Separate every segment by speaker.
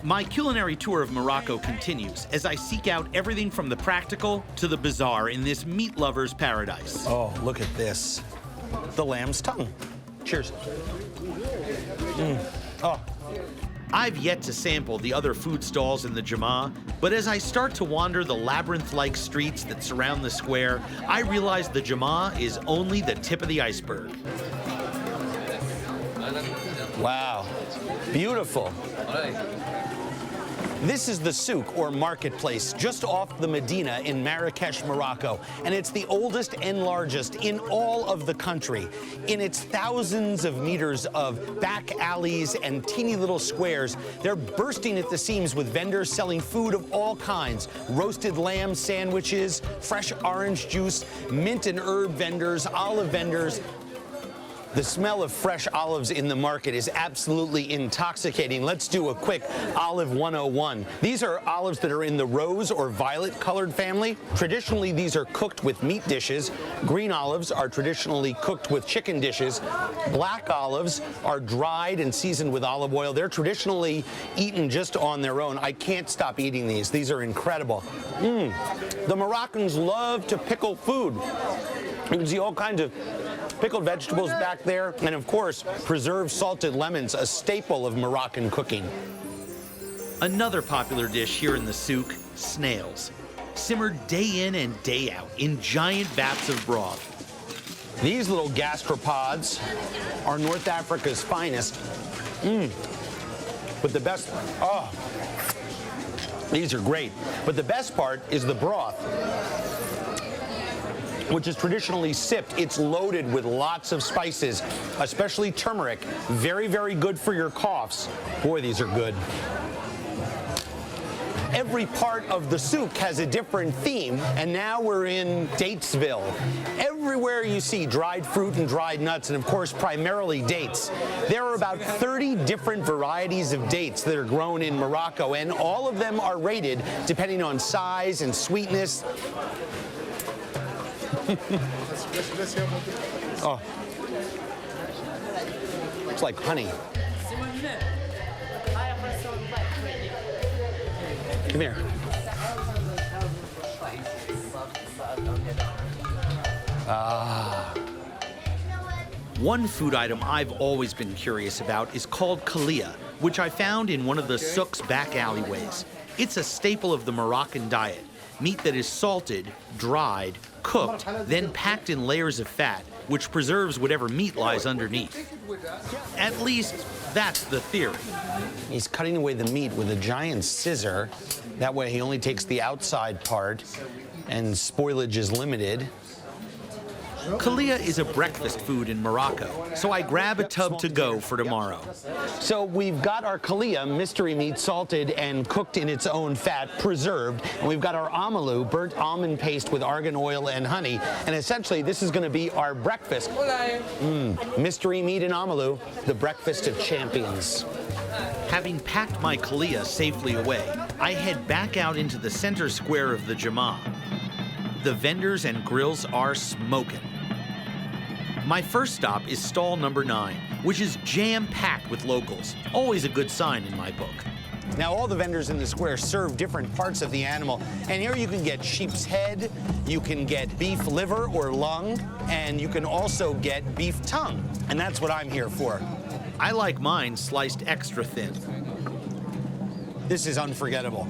Speaker 1: My culinary tour of Morocco continues as I seek out everything from the practical to the bizarre in this meat lover's paradise.
Speaker 2: Oh, look at this. The lamb's tongue. Cheers. Oh.
Speaker 1: I've yet to sample the other food stalls in the Jama, but as I start to wander the labyrinth-like streets that surround the square, I realize the Jama is only the tip of the iceberg.
Speaker 2: Wow. Beautiful. This is the souk, or marketplace, just off the Medina in Marrakesh, Morocco, and it's the oldest and largest in all of the country. In its thousands of meters of back alleys and teeny little squares, they're bursting at the seams with vendors selling food of all kinds: roasted lamb sandwiches, fresh orange juice, mint and herb vendors, olive vendors. The smell of fresh olives in the market is absolutely intoxicating. Let's do a quick Olive 101. These are olives that are in the rose or violet colored family. Traditionally, these are cooked with meat dishes. Green olives are traditionally cooked with chicken dishes. Black olives are dried and seasoned with olive oil. They're traditionally eaten just on their own. I can't stop eating these. These are incredible. The Moroccans love to pickle food. You can see all kinds of pickled vegetables back there, and of course, preserved salted lemons, a staple of Moroccan cooking.
Speaker 1: Another popular dish here in the souk, snails. Simmered day in and day out in giant vats of broth.
Speaker 2: These little gastropods are North Africa's finest. But the best, these are great. But the best part is the broth, which is traditionally sipped. It's loaded with lots of spices, especially turmeric. Very, very good for your coughs. Boy, these are good. Every part of the souk has a different theme, and now we're in Datesville. Everywhere you see dried fruit and dried nuts, and of course, primarily dates. There are about 30 different varieties of dates that are grown in Morocco, and all of them are rated depending on size and sweetness. Oh, it's like honey. Come here.
Speaker 1: One food item I've always been curious about is called Kalia, which I found in one of the souk's back alleyways. It's a staple of the Moroccan diet. Meat that is salted, dried, cooked, then packed in layers of fat, which preserves whatever meat lies underneath. At least, that's the theory.
Speaker 2: He's cutting away the meat with a giant scissor. That way he only takes the outside part, and spoilage is limited.
Speaker 1: Kalia is a breakfast food in Morocco, so I grab a tub to go for tomorrow.
Speaker 2: So we've got our Kalia, mystery meat, salted and cooked in its own fat, preserved. And we've got our amalou, burnt almond paste with argan oil and honey. And essentially, this is going to be our breakfast. Mystery meat and amalou, the breakfast of champions.
Speaker 1: Having packed my Kalia safely away, I head back out into the center square of the Jama. The vendors and grills are smoking. My first stop is stall number 9, which is jam-packed with locals. Always a good sign in my book.
Speaker 2: Now, all the vendors in the square serve different parts of the animal. And here you can get sheep's head, you can get beef liver or lung, and you can also get beef tongue. And that's what I'm here for.
Speaker 1: I like mine sliced extra thin.
Speaker 2: This is unforgettable.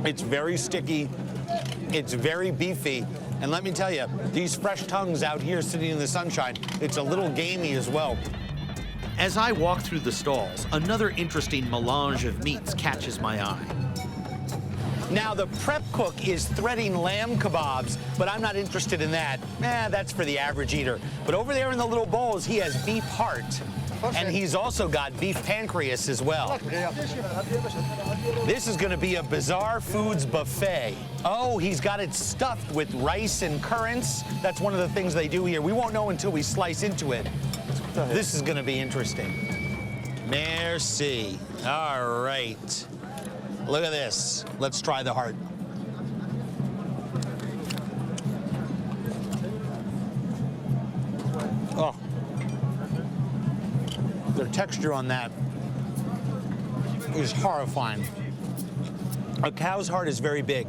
Speaker 2: It's very sticky. It's very beefy. And let me tell you, these fresh tongues out here sitting in the sunshine, it's a little gamey as well.
Speaker 1: As I walk through the stalls, another interesting melange of meats catches my eye.
Speaker 2: Now, the prep cook is threading lamb kebabs, but I'm not interested in that. That's for the average eater. But over there in the little bowls, he has beef heart. And he's also got beef pancreas as well. This is going to be a bizarre foods buffet. Oh, he's got it stuffed with rice and currants. That's one of the things they do here. We won't know until we slice into it. This is going to be interesting. Merci. All right. Look at this. Let's try the heart. Oh. The texture on that is horrifying. A cow's heart is very big.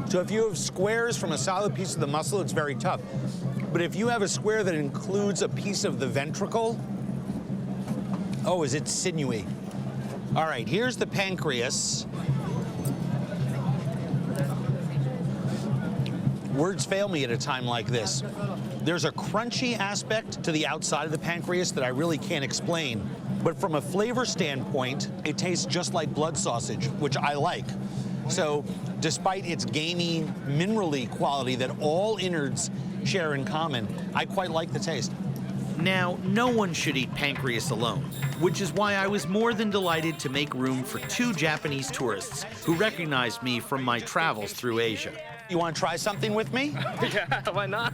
Speaker 2: So if you have squares from a solid piece of the muscle, it's very tough. But if you have a square that includes a piece of the ventricle, oh, is it sinewy. All right, here's the pancreas. Words fail me at a time like this. There's a crunchy aspect to the outside of the pancreas that I really can't explain. But from a flavor standpoint, it tastes just like blood sausage, which I like. So despite its gamey, minerally quality that all innards share in common, I quite like the taste.
Speaker 1: Now, no one should eat pancreas alone, which is why I was more than delighted to make room for 2 Japanese tourists who recognized me from my travels through Asia.
Speaker 2: You want to try something with me?
Speaker 3: Yeah, why not?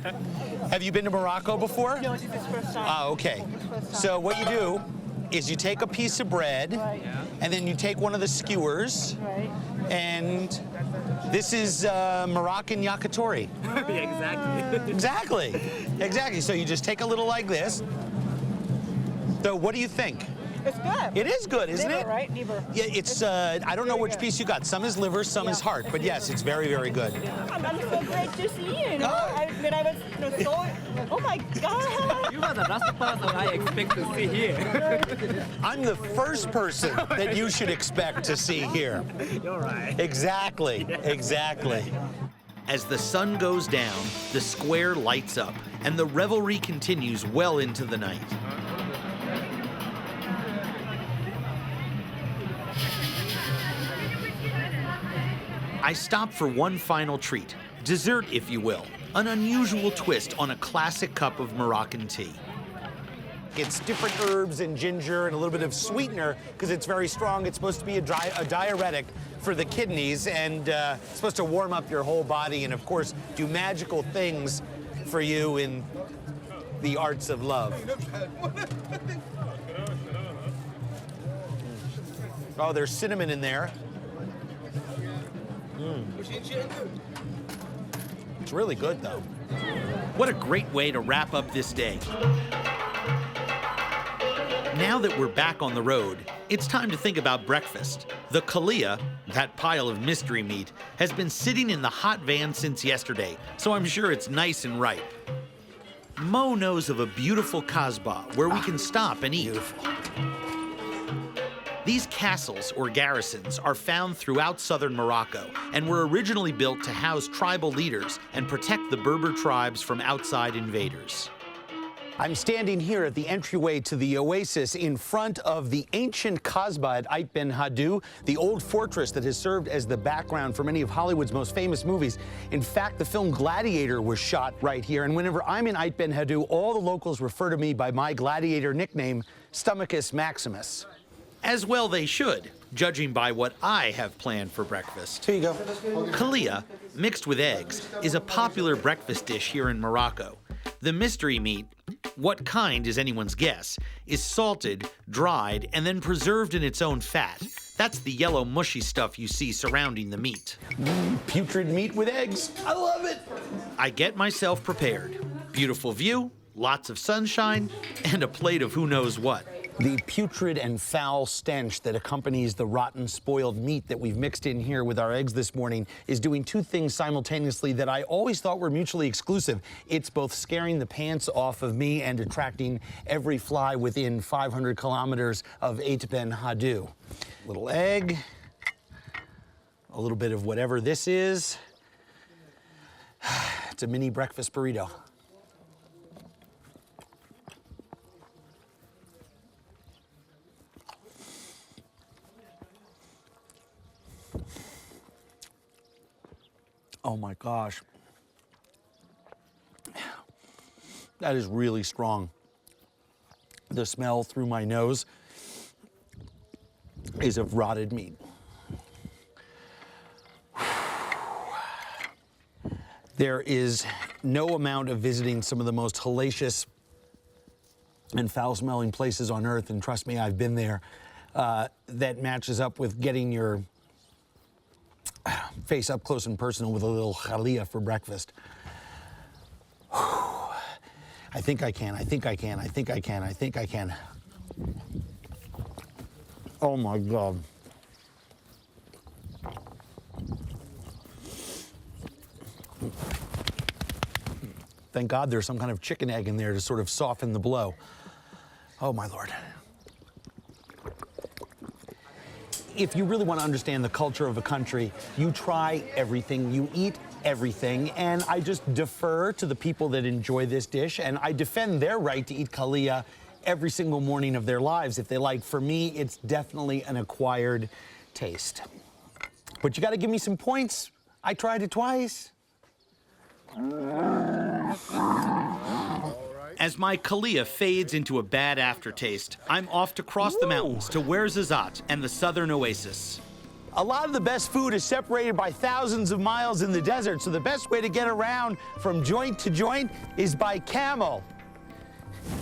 Speaker 2: Have you been to Morocco before?
Speaker 4: No, this is first time.
Speaker 2: Ah, okay. So what you do is you take a piece of bread,
Speaker 4: Right.
Speaker 2: and then you take one of the skewers,
Speaker 4: Right.
Speaker 2: and this is Moroccan yakitori.
Speaker 3: Yeah, exactly.
Speaker 2: Exactly. So you just take a little like this. So what do you think?
Speaker 4: It's good.
Speaker 2: It is good, isn't
Speaker 4: Liver,
Speaker 2: it?
Speaker 4: right? Liver.
Speaker 2: Yeah, it's, I don't know
Speaker 4: very
Speaker 2: which
Speaker 4: good.
Speaker 2: piece you got. Some is liver, some is heart, but yes, it's very, very good.
Speaker 4: I'm so great to see you. When I was so, oh my God.
Speaker 3: You are the last person I expect to see here.
Speaker 2: I'm the first person that you should expect to see here.
Speaker 3: You're right.
Speaker 2: Exactly.
Speaker 1: As the sun goes down, the square lights up, and the revelry continues well into the night. I stop for one final treat, dessert if you will, an unusual twist on a classic cup of Moroccan tea.
Speaker 2: It's different herbs and ginger and a little bit of sweetener because it's very strong. It's supposed to be a diuretic for the kidneys and it's supposed to warm up your whole body and, of course, do magical things for you in the arts of love. Oh, there's cinnamon in there. It's really good, though.
Speaker 1: What a great way to wrap up this day. Now that we're back on the road, it's time to think about breakfast. The Kalia, that pile of mystery meat, has been sitting in the hot van since yesterday, so I'm sure it's nice and ripe. Mo knows of a beautiful kasbah where we can stop and eat.
Speaker 2: Beautiful.
Speaker 1: These castles, or garrisons, are found throughout southern Morocco and were originally built to house tribal leaders and protect the Berber tribes from outside invaders.
Speaker 2: I'm standing here at the entryway to the oasis in front of the ancient Kasbah at Ait Ben Haddou, the old fortress that has served as the background for many of Hollywood's most famous movies. In fact, the film Gladiator was shot right here, and whenever I'm in Ait Ben Haddou, all the locals refer to me by my gladiator nickname, Stomachus Maximus.
Speaker 1: As well they should, judging by what I have planned for breakfast.
Speaker 2: Here you go.
Speaker 1: Kalia, mixed with eggs, is a popular breakfast dish here in Morocco. The mystery meat, what kind is anyone's guess, is salted, dried, and then preserved in its own fat. That's the yellow mushy stuff you see surrounding the meat.
Speaker 2: Putrid meat with eggs. I love it.
Speaker 1: I get myself prepared. Beautiful view, lots of sunshine, and a plate of who knows what.
Speaker 2: The putrid and foul stench that accompanies the rotten, spoiled meat that we've mixed in here with our eggs this morning is doing two things simultaneously that I always thought were mutually exclusive. It's both scaring the pants off of me and attracting every fly within 500 kilometers of Ait Ben Haddou. Little egg, a little bit of whatever this is. It's a mini breakfast burrito. Oh my gosh. That is really strong. The smell through my nose is of rotted meat. There is no amount of visiting some of the most hellacious and foul-smelling places on earth, and trust me, I've been there, that matches up with getting your face up close and personal with a little Kalia for breakfast. I think I can. Oh my God. Thank God there's some kind of chicken egg in there to sort of soften the blow. Oh, my Lord. If you really want to understand the culture of a country, you try everything, you eat everything, and I just defer to the people that enjoy this dish, and I defend their right to eat Kalia every single morning of their lives if they like. For me, it's definitely an acquired taste. But you got to give me some points. I tried it twice.
Speaker 1: As my Kalia fades into a bad aftertaste, I'm off to cross the mountains to Ouarzazate and the southern oasis.
Speaker 2: A lot of the best food is separated by thousands of miles in the desert, so the best way to get around from joint to joint is by camel.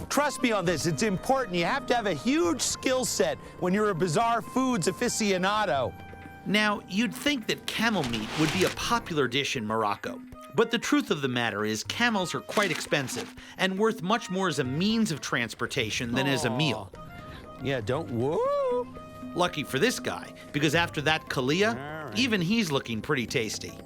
Speaker 2: Trust me on this, it's important. You have to have a huge skill set when you're a bizarre foods aficionado.
Speaker 1: Now, you'd think that camel meat would be a popular dish in Morocco. But the truth of the matter is camels are quite expensive and worth much more as a means of transportation than as a meal.
Speaker 2: Yeah, don't whoa.
Speaker 1: Lucky for this guy, because after that Kalia, even he's looking pretty tasty.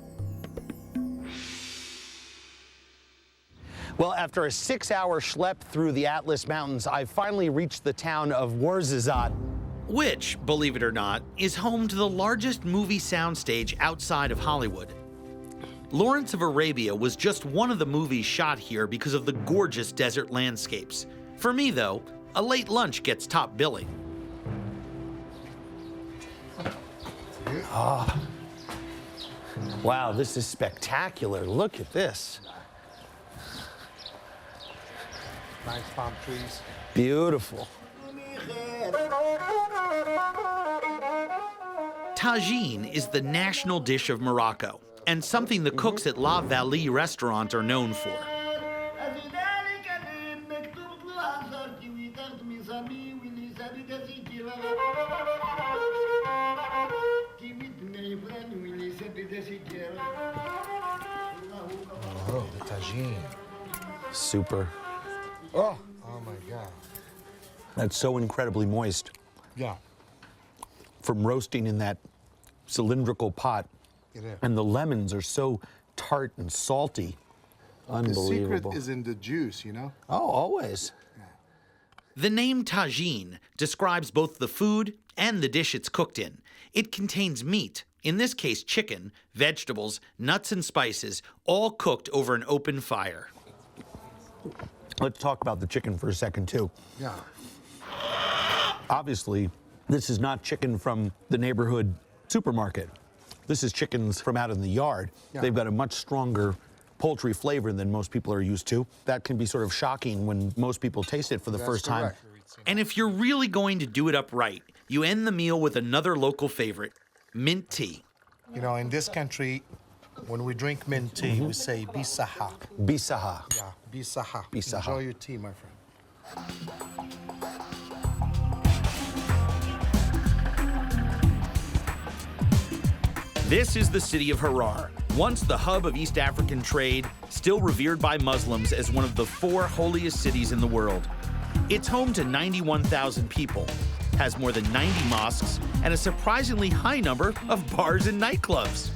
Speaker 2: Well, after a 6-hour schlep through the Atlas Mountains, I finally reached the town of Ouarzazate.
Speaker 1: Which, believe it or not, is home to the largest movie soundstage outside of Hollywood. Lawrence of Arabia was just one of the movies shot here because of the gorgeous desert landscapes. For me, though, a late lunch gets top billing.
Speaker 2: Oh. Wow, this is spectacular. Look at this.
Speaker 5: Nice palm trees.
Speaker 2: Beautiful.
Speaker 1: Tajine is the national dish of Morocco, and something the cooks at La Vallée restaurant are known for.
Speaker 5: Oh, the Tajine.
Speaker 2: Super.
Speaker 5: Oh my God.
Speaker 2: That's so incredibly moist.
Speaker 5: Yeah,
Speaker 2: From roasting in that cylindrical pot.
Speaker 5: it is.
Speaker 2: And the lemons are so tart and salty.
Speaker 5: The
Speaker 2: Unbelievable.
Speaker 5: secret is in the juice, you know?
Speaker 2: Oh, always.
Speaker 1: The name Tajine describes both the food and the dish it's cooked in. It contains meat, in this case chicken, vegetables, nuts and spices, all cooked over an open fire.
Speaker 2: Let's talk about the chicken for a second, too.
Speaker 5: Yeah.
Speaker 2: Obviously, this is not chicken from the neighborhood supermarket. This is chickens from out in the yard.
Speaker 5: Yeah.
Speaker 2: They've got a much stronger poultry flavor than most people are used to. That can be sort of shocking when most people taste it for the first time.
Speaker 5: Correct.
Speaker 1: And if you're really going to do it up right, you end the meal with another local favorite, mint tea.
Speaker 5: You know, in this country, when we drink mint tea, we say bisaha.
Speaker 2: Bisaha.
Speaker 5: Yeah, bisaha.
Speaker 2: Bisaha.
Speaker 5: Enjoy your tea, my friend.
Speaker 1: This is the city of Harar, once the hub of East African trade, still revered by Muslims as one of the 4 holiest cities in the world. It's home to 91,000 people, has more than 90 mosques, and a surprisingly high number of bars and nightclubs.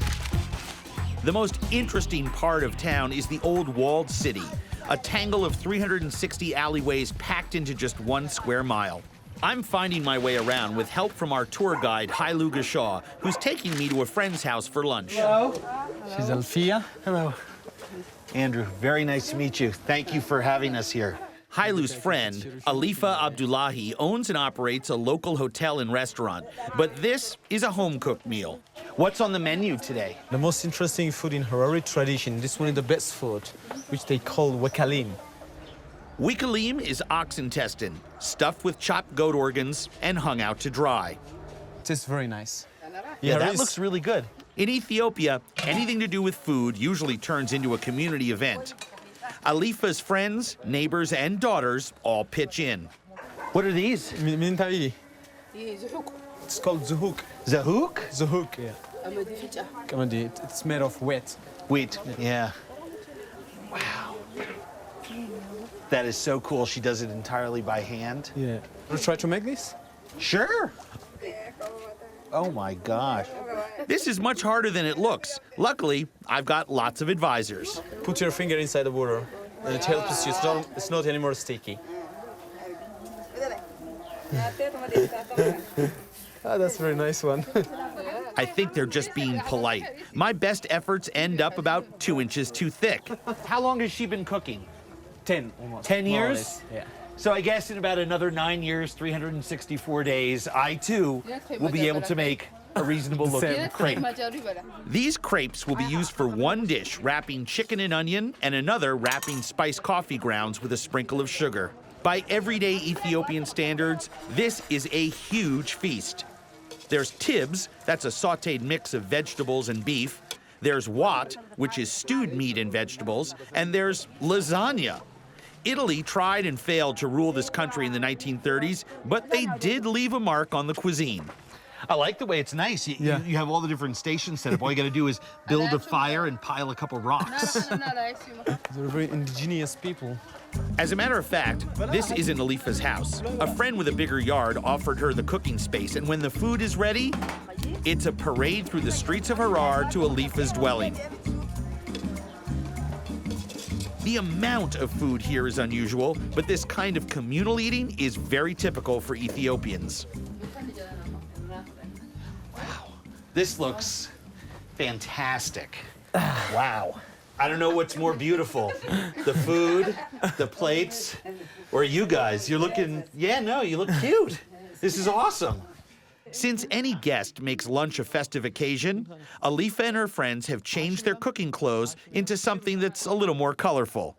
Speaker 1: The most interesting part of town is the old walled city, a tangle of 360 alleyways packed into just 1 square mile. I'm finding my way around with help from our tour guide, Hailu Gashaw, who's taking me to a friend's house for lunch.
Speaker 3: Hello. She's Alfia.
Speaker 2: Hello. Andrew, very nice to meet you. Thank you for having us here.
Speaker 1: Hailu's friend, Alifa Abdullahi, owns and operates a local hotel and restaurant, but this is a home-cooked meal. What's on the menu today?
Speaker 6: The most interesting food in Harari tradition, this one is the best food, which they call wakalim.
Speaker 1: Wikalim is ox intestine, stuffed with chopped goat organs and hung out to dry.
Speaker 6: It tastes very nice.
Speaker 2: Yeah, that
Speaker 6: Haris-
Speaker 2: looks really good.
Speaker 1: In Ethiopia, anything to do with food usually turns into a community event. Alifa's friends, neighbors, and daughters all pitch in.
Speaker 2: What are these?
Speaker 6: Mintawi. It's called zuhuk.
Speaker 2: Zahouk?
Speaker 6: Zuhuk, yeah. Kamadi, it's made of wheat.
Speaker 2: Wheat, yeah. Wow. That is so cool. She does it entirely by hand.
Speaker 6: Yeah. Wanna try to make this?
Speaker 2: Sure. Oh my gosh.
Speaker 1: This is much harder than it looks. Luckily, I've got lots of advisors.
Speaker 6: Put your finger inside the water. and it helps you. It's not anymore sticky. Oh, that's a very nice one.
Speaker 1: I think they're just being polite. My best efforts end up about 2 inches too thick. How long has she been cooking?
Speaker 6: 10 almost.
Speaker 1: 10
Speaker 6: more or
Speaker 1: years?
Speaker 6: less, yeah.
Speaker 1: So I guess in about another 9 years, 364 days, I too will be able to make a reasonable looking crepe. These crepes will be used for one dish, wrapping chicken and onion, and another wrapping spiced coffee grounds with a sprinkle of sugar. By everyday Ethiopian standards, this is a huge feast. There's tibs, that's a sautéed mix of vegetables and beef. There's wat, which is stewed meat and vegetables. And there's lasagna. Italy tried and failed to rule this country in the 1930s, but they did leave a mark on the cuisine. I like the way it's nice. You have all the different stations set up. All you got to do is build a fire and pile a couple rocks.
Speaker 6: They're very indigenous people.
Speaker 1: As a matter of fact, this isn't Alifa's house. A friend with a bigger yard offered her the cooking space, and when the food is ready, it's a parade through the streets of Harar to Alifa's dwelling. The amount of food here is unusual, but this kind of communal eating is very typical for Ethiopians. Wow, this looks fantastic. Wow. I don't know what's more beautiful, the food, the plates, or you guys. You're looking, you look cute. This is awesome. Since any guest makes lunch a festive occasion, Alifa and her friends have changed their cooking clothes into something that's a little more colorful.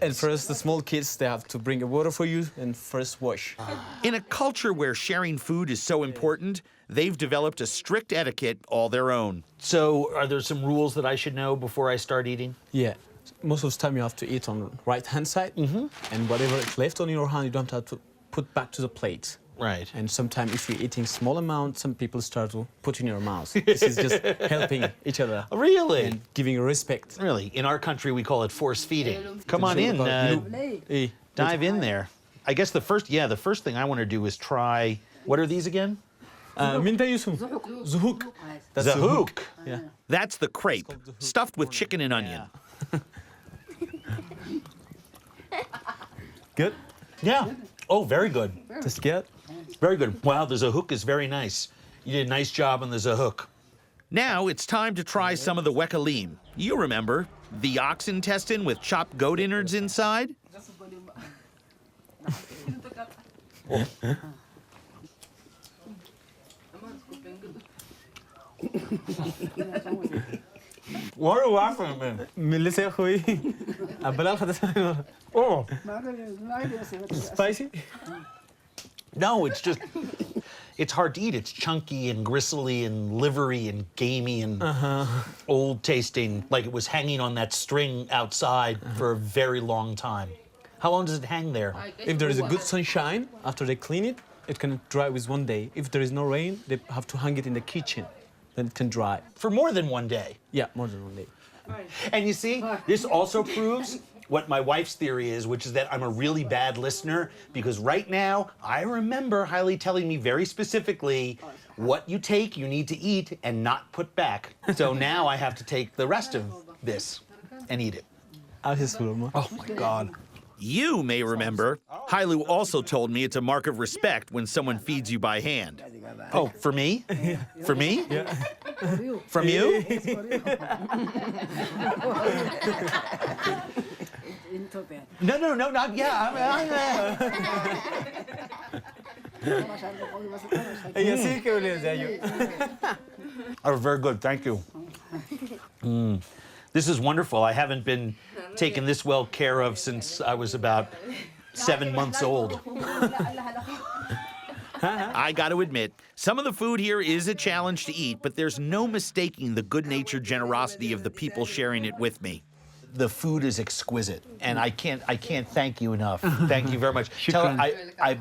Speaker 6: And first, the small kids, they have to bring a water for you and first wash.
Speaker 1: In a culture where sharing food is so important, they've developed a strict etiquette all their own. So, are there some rules that I should know before I start eating?
Speaker 6: Yeah. Most of the time, you have to eat on the right-hand side. And whatever is left on your hand, you don't have to put back to the plate.
Speaker 1: Right.
Speaker 6: And sometimes if you're eating small amounts, some people start to put in your mouth. This is just helping each other.
Speaker 1: Really?
Speaker 6: And giving respect.
Speaker 1: Really? In our country, we call it force feeding. Come on in. Dive in there. I guess the first thing I want to do is try, what are these again?
Speaker 6: Zuhuk. That's
Speaker 1: Zahouk.
Speaker 6: Yeah.
Speaker 1: That's the crepe, stuffed with chicken and onion.
Speaker 6: Good?
Speaker 1: Yeah. Oh, very good.
Speaker 6: Just get.
Speaker 1: Very good. Wow, the zahouk is very nice. You did a nice job on the zahouk. Now it's time to try some of the wekalim. You remember, the ox intestine with chopped goat innards inside? What are you laughing at? Oh.
Speaker 6: Spicy?
Speaker 1: No, it's hard to eat. It's chunky and gristly and livery and gamey and old tasting, like it was hanging on that string outside for a very long time. How long does it hang there?
Speaker 6: If there is a good sunshine, after they clean it, it can dry with 1 day. If there is no rain, they have to hang it in the kitchen. Then it can dry.
Speaker 1: For more than 1 day.
Speaker 6: Yeah, more than 1 day.
Speaker 1: And you see, this also proves what my wife's theory is, which is that I'm a really bad listener, because right now, I remember Hailey telling me very specifically, what you take, you need to eat and not put back. So now I have to take the rest of this and eat it. Oh my God. You may remember, Hailu also told me it's a mark of respect when someone feeds you by hand. Oh, for me? For me?
Speaker 6: Yeah.
Speaker 1: From you? No, not Oh, very good, thank you. This is wonderful. I haven't been taken this well care of since I was about 7 months old. I got to admit, some of the food here is a challenge to eat, but there's no mistaking the good-natured generosity of the people sharing it with me. The food is exquisite, and I can't thank you enough. Thank you very much. Tell her I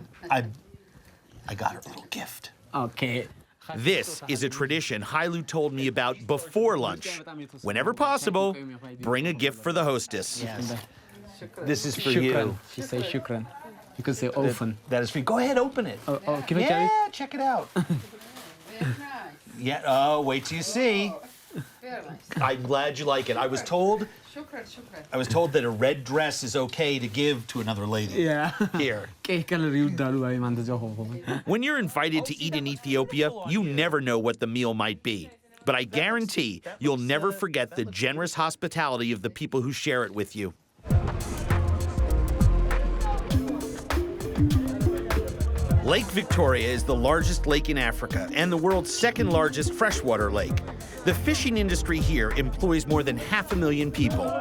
Speaker 1: got her a little gift.
Speaker 3: Okay.
Speaker 1: This is a tradition Hailu told me about before lunch. Whenever possible, bring a gift for the hostess. Yes. This is for you.
Speaker 3: She says shukran. You could say often.
Speaker 1: That is for you. Go ahead, open it.
Speaker 3: Oh, can I
Speaker 1: Yeah, check it out. Yeah. Oh, wait till you see. I'm glad you like it. I was told that a red dress is okay to give to another lady.
Speaker 6: Yeah.
Speaker 1: Here.
Speaker 6: When
Speaker 1: When you're invited to eat in Ethiopia, you never know what the meal might be. But I guarantee you'll never forget the generous hospitality of the people who share it with you. Lake Victoria is the largest lake in Africa and the world's second largest freshwater lake. The fishing industry here employs more than 500,000 people.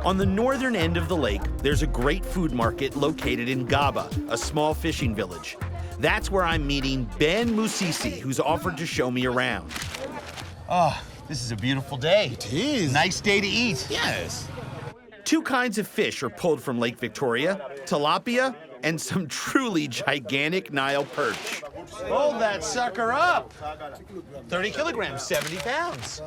Speaker 1: On the northern end of the lake, there's a great food market located in Gaba, a small fishing village. That's where I'm meeting Ben Musisi, who's offered to show me around. Oh, this is a beautiful day.
Speaker 7: It is.
Speaker 1: Nice day to eat.
Speaker 7: Yes.
Speaker 1: Two kinds of fish are pulled from Lake Victoria, tilapia and some truly gigantic Nile perch. Hold that sucker up. 30 kilograms, 70 pounds.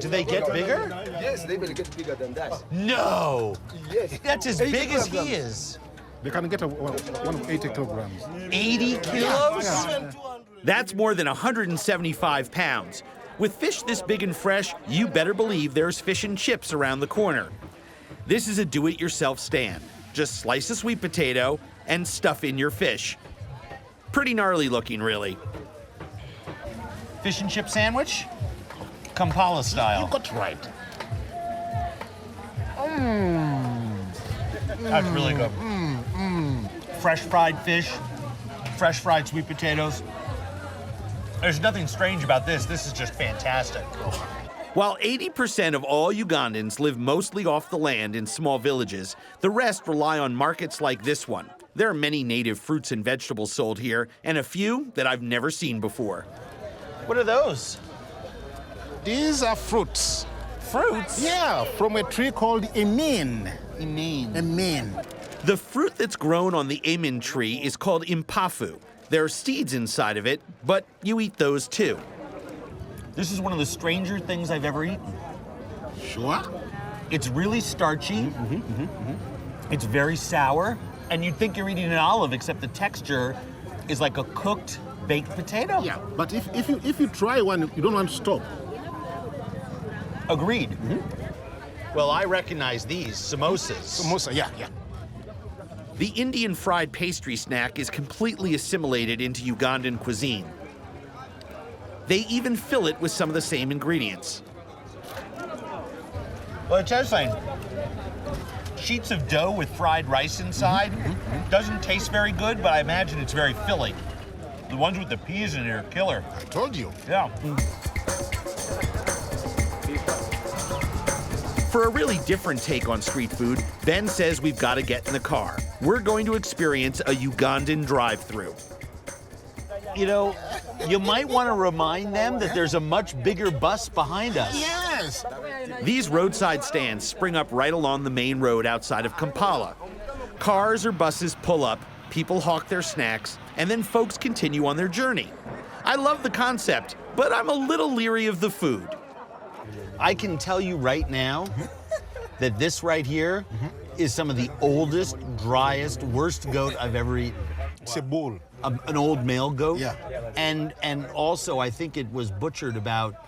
Speaker 1: Do they get bigger?
Speaker 8: Yes, they will get bigger than that.
Speaker 1: No.
Speaker 8: Yes.
Speaker 1: That's as big as he is.
Speaker 7: They can get one of 80 kilograms.
Speaker 1: 80 kilos? That's more than 175 pounds. With fish this big and fresh, you better believe there's fish and chips around the corner. This is a do-it-yourself stand. Just slice a sweet potato and stuff in your fish. Pretty gnarly looking, really. Fish and chip sandwich? Kampala style.
Speaker 7: You got right.
Speaker 1: That's really good. Fresh fried fish, fresh fried sweet potatoes. There's nothing strange about this. This is just fantastic. While 80% of all Ugandans live mostly off the land in small villages, the rest rely on markets like this one. There are many native fruits and vegetables sold here, and a few that I've never seen before. What are those?
Speaker 7: These are fruits.
Speaker 1: Fruits?
Speaker 7: Yeah, from a tree called emin. Emin.
Speaker 1: The fruit that's grown on the amin tree is called impafu. There are seeds inside of it, but you eat those too. This is one of the stranger things I've ever eaten.
Speaker 7: Sure.
Speaker 1: It's really starchy. It's very sour, and you'd think you're eating an olive, except the texture is like a cooked baked potato.
Speaker 7: Yeah, but if you try one, you don't want to stop.
Speaker 1: Agreed. Well, I recognize these, samosas.
Speaker 7: Samosa, yeah.
Speaker 1: The Indian fried pastry snack is completely assimilated into Ugandan cuisine. They even fill it with some of the same ingredients. Well, it tastes like sheets of dough with fried rice inside. Doesn't taste very good, but I imagine it's very filling. The ones with the peas in it are killer.
Speaker 7: I told you.
Speaker 1: Yeah. For a really different take on street food, Ben says we've got to get in the car. We're going to experience a Ugandan drive-thru. You know, you might want to remind them that there's a much bigger bus behind us.
Speaker 7: Yes.
Speaker 1: These roadside stands spring up right along the main road outside of Kampala. Cars or buses pull up, people hawk their snacks, and then folks continue on their journey. I love the concept, but I'm a little leery of the food. I can tell you right now that this right here is some of the oldest, driest, worst goat I've ever eaten.
Speaker 7: It's a bull.
Speaker 1: An old male goat?
Speaker 7: Yeah.
Speaker 1: And also, I think it was butchered about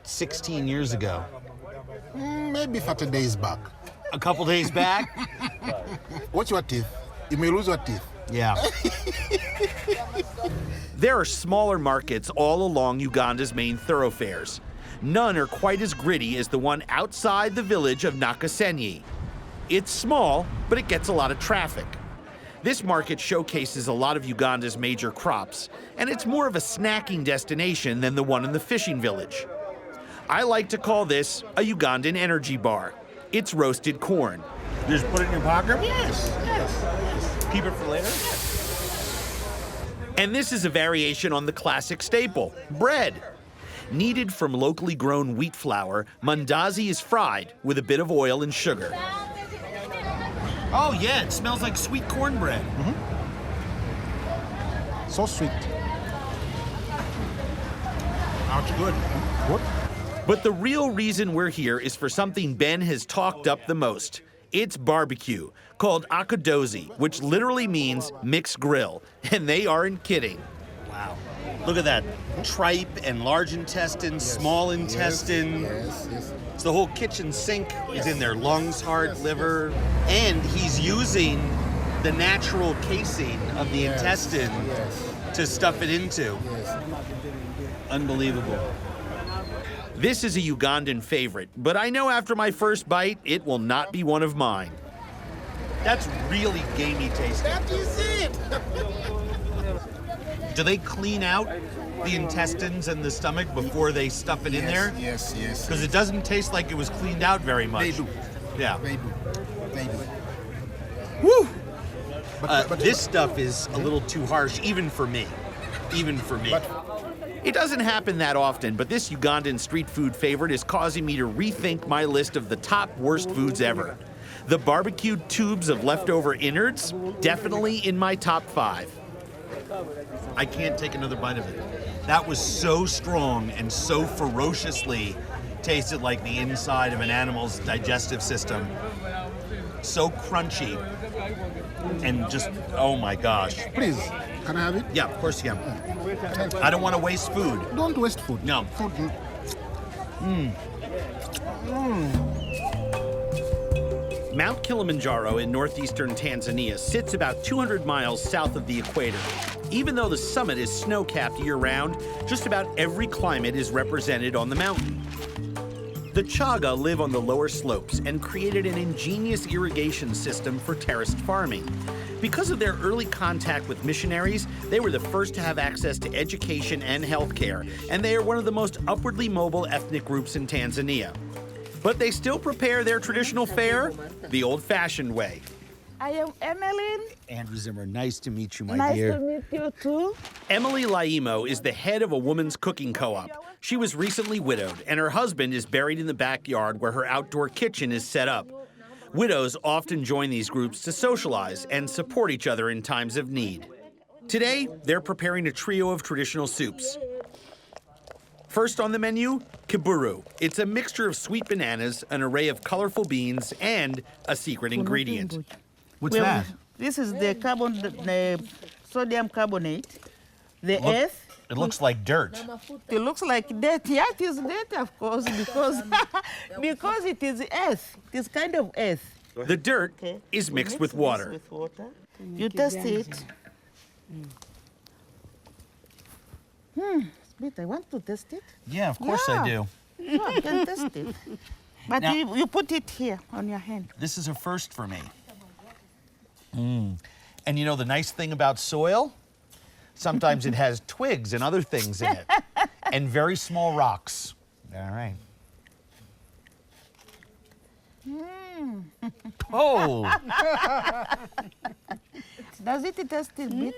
Speaker 1: 16 years ago.
Speaker 7: Maybe 30 days back.
Speaker 1: A couple days back?
Speaker 7: Watch your teeth. You may lose your teeth.
Speaker 1: Yeah. There are smaller markets all along Uganda's main thoroughfares. None are quite as gritty as the one outside the village of Nakasenyi. It's small, but it gets a lot of traffic. This market showcases a lot of Uganda's major crops, and it's more of a snacking destination than the one in the fishing village. I like to call this a Ugandan energy bar. It's roasted corn. You just put it in your pocket?
Speaker 7: Yes.
Speaker 1: Keep it for later? And this is a variation on the classic staple, bread. Kneaded from locally grown wheat flour, mandazi is fried with a bit of oil and sugar. Oh yeah, it smells like sweet cornbread.
Speaker 7: So sweet.
Speaker 1: Sounds good.
Speaker 7: What?
Speaker 1: But the real reason we're here is for something Ben has talked up the most. It's barbecue, called akadozi, which literally means mixed grill. And they aren't kidding.
Speaker 7: Wow.
Speaker 2: Look at that. Tripe and large intestine, small intestine.
Speaker 7: Yes.
Speaker 2: So the whole kitchen sink is in there. Lungs, heart, liver. And he's using the natural casing of the intestine to stuff it into. Unbelievable.
Speaker 1: This is a Ugandan favorite, but I know after my first bite, it will not be one of mine.
Speaker 2: That's really gamey tasting.
Speaker 7: That is it.
Speaker 2: Do they clean out the intestines and the stomach before they stuff it in there?
Speaker 7: Yes.
Speaker 2: Because it doesn't taste like it was cleaned out very much.
Speaker 7: They do.
Speaker 2: Yeah.
Speaker 7: They do.
Speaker 2: Woo! This stuff is a little too harsh, even for me.
Speaker 1: It doesn't happen that often, but this Ugandan street food favorite is causing me to rethink my list of the top worst foods ever. The barbecued tubes of leftover innards, definitely in my top 5.
Speaker 2: I can't take another bite of it. That was so strong and so ferociously tasted like the inside of an animal's digestive system. So crunchy and just, oh my gosh.
Speaker 7: Please, can I have it?
Speaker 2: Yeah, of course you can. I don't want to waste food.
Speaker 7: Don't waste food.
Speaker 2: No.
Speaker 7: Food.
Speaker 1: Mount Kilimanjaro in northeastern Tanzania sits about 200 miles south of the equator. Even though the summit is snow-capped year-round, just about every climate is represented on the mountain. The Chaga live on the lower slopes and created an ingenious irrigation system for terraced farming. Because of their early contact with missionaries, they were the first to have access to education and healthcare, and they are one of the most upwardly mobile ethnic groups in Tanzania. But they still prepare their traditional fare the old-fashioned way.
Speaker 4: I am Emmeline.
Speaker 2: Andrew Zimmern, nice to meet you, my
Speaker 4: Nice
Speaker 2: dear.
Speaker 4: to meet you too.
Speaker 1: Emily Laimo is the head of a woman's cooking co-op. She was recently widowed, and her husband is buried in the backyard where her outdoor kitchen is set up. Widows often join these groups to socialize and support each other in times of need. Today, they're preparing a trio of traditional soups. First on the menu, kiburu. It's a mixture of sweet bananas, an array of colorful beans, and a secret ingredient.
Speaker 2: What's that?
Speaker 4: This is the sodium carbonate. The earth.
Speaker 2: It looks like dirt.
Speaker 4: It looks like dirt. Yeah, it is dirt, of course, because because it is earth. It is kind of earth.
Speaker 1: The dirt
Speaker 4: Okay.
Speaker 1: is
Speaker 4: You
Speaker 1: mixed
Speaker 4: mix
Speaker 1: with
Speaker 4: this
Speaker 1: water.
Speaker 4: with water. You taste it. It's bitter. I want to taste it.
Speaker 2: Yeah, of course I do.
Speaker 4: Sure, you can taste it. But
Speaker 2: Now-
Speaker 4: you put it here on your hand.
Speaker 2: This is a first for me. And you know the nice thing about soil? Sometimes it has twigs and other things in it. And very small rocks. All right. Oh,
Speaker 4: Does it taste bitter?
Speaker 2: do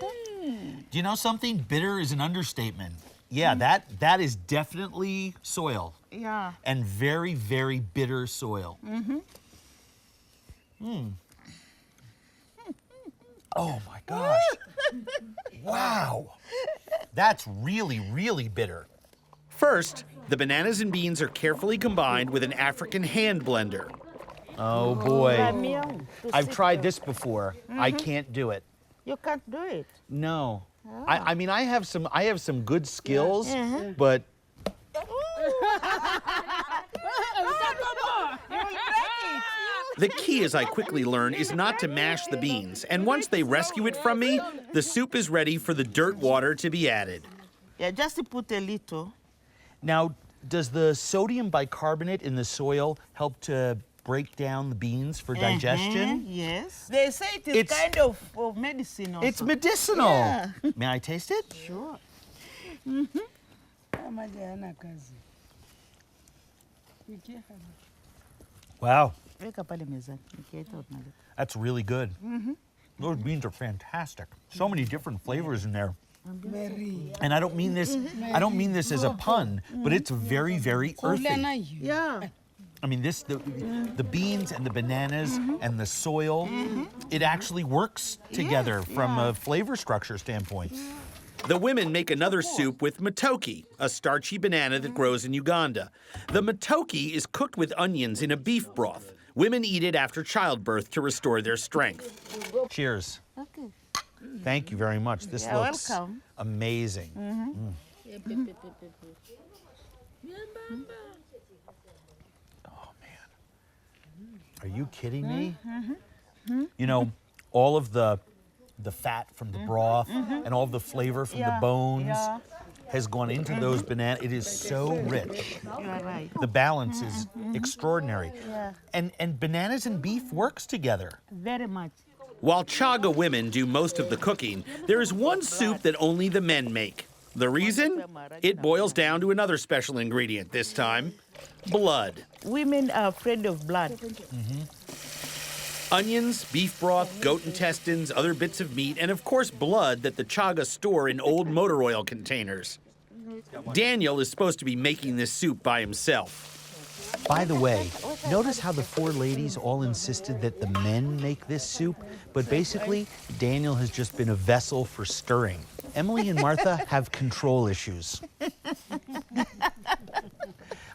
Speaker 2: you know something? Bitter is an understatement. Yeah, that is definitely soil.
Speaker 4: Yeah.
Speaker 2: And very, very bitter soil. Oh my gosh. Wow. That's really, really bitter.
Speaker 1: First, the bananas and beans are carefully combined with an African hand blender.
Speaker 2: Oh boy. I've
Speaker 4: sit
Speaker 2: tried
Speaker 4: there.
Speaker 2: this before. I can't do it.
Speaker 4: You can't do it.
Speaker 2: No. I mean I have some good skills, but
Speaker 1: The key, as I quickly learn, is not to mash the beans. And once they rescue it from me, the soup is ready for the dirt water to be added.
Speaker 4: Yeah, just put a little.
Speaker 2: now does the sodium bicarbonate in the soil help to break down the beans for digestion?
Speaker 4: Yes. They say it is
Speaker 2: It's-
Speaker 4: kind of medicine also.
Speaker 2: It's medicinal.
Speaker 4: Yeah.
Speaker 2: May I taste it?
Speaker 4: Sure.
Speaker 2: Wow,
Speaker 4: Weka pale mezani. Nikiweka unaleta.
Speaker 2: that's really good. Those beans are fantastic. So many different flavors in there. And I don't mean this as a pun, but it's very, very earthy.
Speaker 4: Yeah.
Speaker 2: I mean the beans and the bananas and the soil, it actually works together from a flavor structure standpoint.
Speaker 1: The women make another soup with matoke, a starchy banana that grows in Uganda. The matoke is cooked with onions in a beef broth. Women eat it after childbirth to restore their strength.
Speaker 2: Cheers.
Speaker 4: Okay.
Speaker 2: Thank you very much. This
Speaker 4: You're
Speaker 2: looks
Speaker 4: welcome.
Speaker 2: amazing. Oh, man. Are you kidding me? You know, all of the fat from the broth and all of the flavor from the bones has gone into those bananas. It is so rich.
Speaker 4: You are right.
Speaker 2: The balance is extraordinary.
Speaker 4: Yeah.
Speaker 2: And bananas and beef works together.
Speaker 4: Very much.
Speaker 1: While Chaga women do most of the cooking, there is one soup that only the men make. The reason? It boils down to another special ingredient this time, blood.
Speaker 4: Women are afraid of blood.
Speaker 1: Onions, beef broth, goat intestines, other bits of meat, and of course blood that the Chaga store in old motor oil containers. Daniel is supposed to be making this soup by himself.
Speaker 2: By the way, notice how the four ladies all insisted that the men make this soup, but basically, Daniel has just been a vessel for stirring. Emily and Martha have control issues.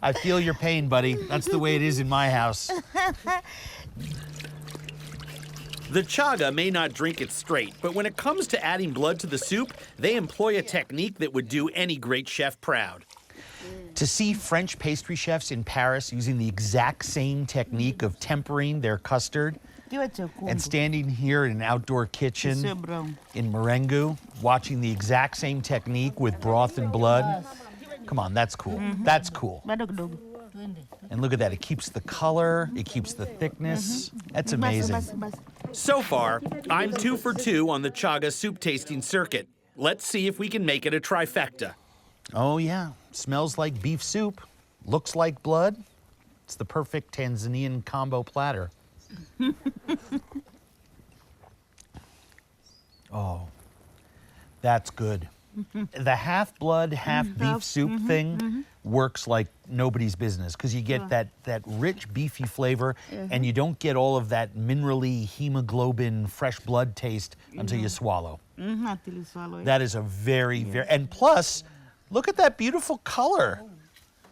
Speaker 2: I feel your pain, buddy. That's the way it is in my house.
Speaker 1: The Chaga may not drink it straight, but when it comes to adding blood to the soup, they employ a technique that would do any great chef proud.
Speaker 2: To see French pastry chefs in Paris using the exact same technique of tempering their custard and standing here in an outdoor kitchen in Marengo, watching the exact same technique with broth and blood, come on, that's cool. That's cool. And look at that, it keeps the color, it keeps the thickness. That's amazing.
Speaker 1: So far, I'm 2 for 2 on the Chaga soup tasting circuit. Let's see if we can make it a trifecta.
Speaker 2: Oh yeah, smells like beef soup, looks like blood. It's the perfect Tanzanian combo platter. Oh, that's good. The half blood, half beef soup thing works like nobody's business because you get that rich beefy flavor and you don't get all of that minerally hemoglobin fresh blood taste until you swallow.
Speaker 4: Until you swallow it.
Speaker 2: That is a very, and plus, look at that beautiful color.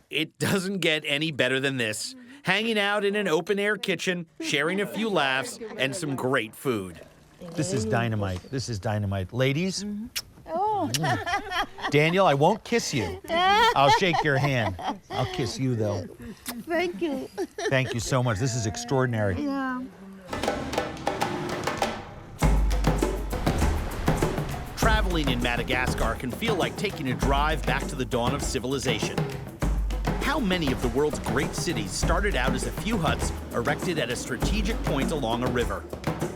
Speaker 1: It doesn't get any better than this. Hanging out in an open-air kitchen, sharing a few laughs, and some great food.
Speaker 2: This is dynamite. This is dynamite. Ladies, Daniel, I won't kiss you. I'll shake your hand. I'll kiss you, though.
Speaker 4: Thank you.
Speaker 2: Thank you so much. This is extraordinary.
Speaker 4: Yeah.
Speaker 1: Traveling in Madagascar can feel like taking a drive back to the dawn of civilization. How many of the world's great cities started out as a few huts erected at a strategic point along a river?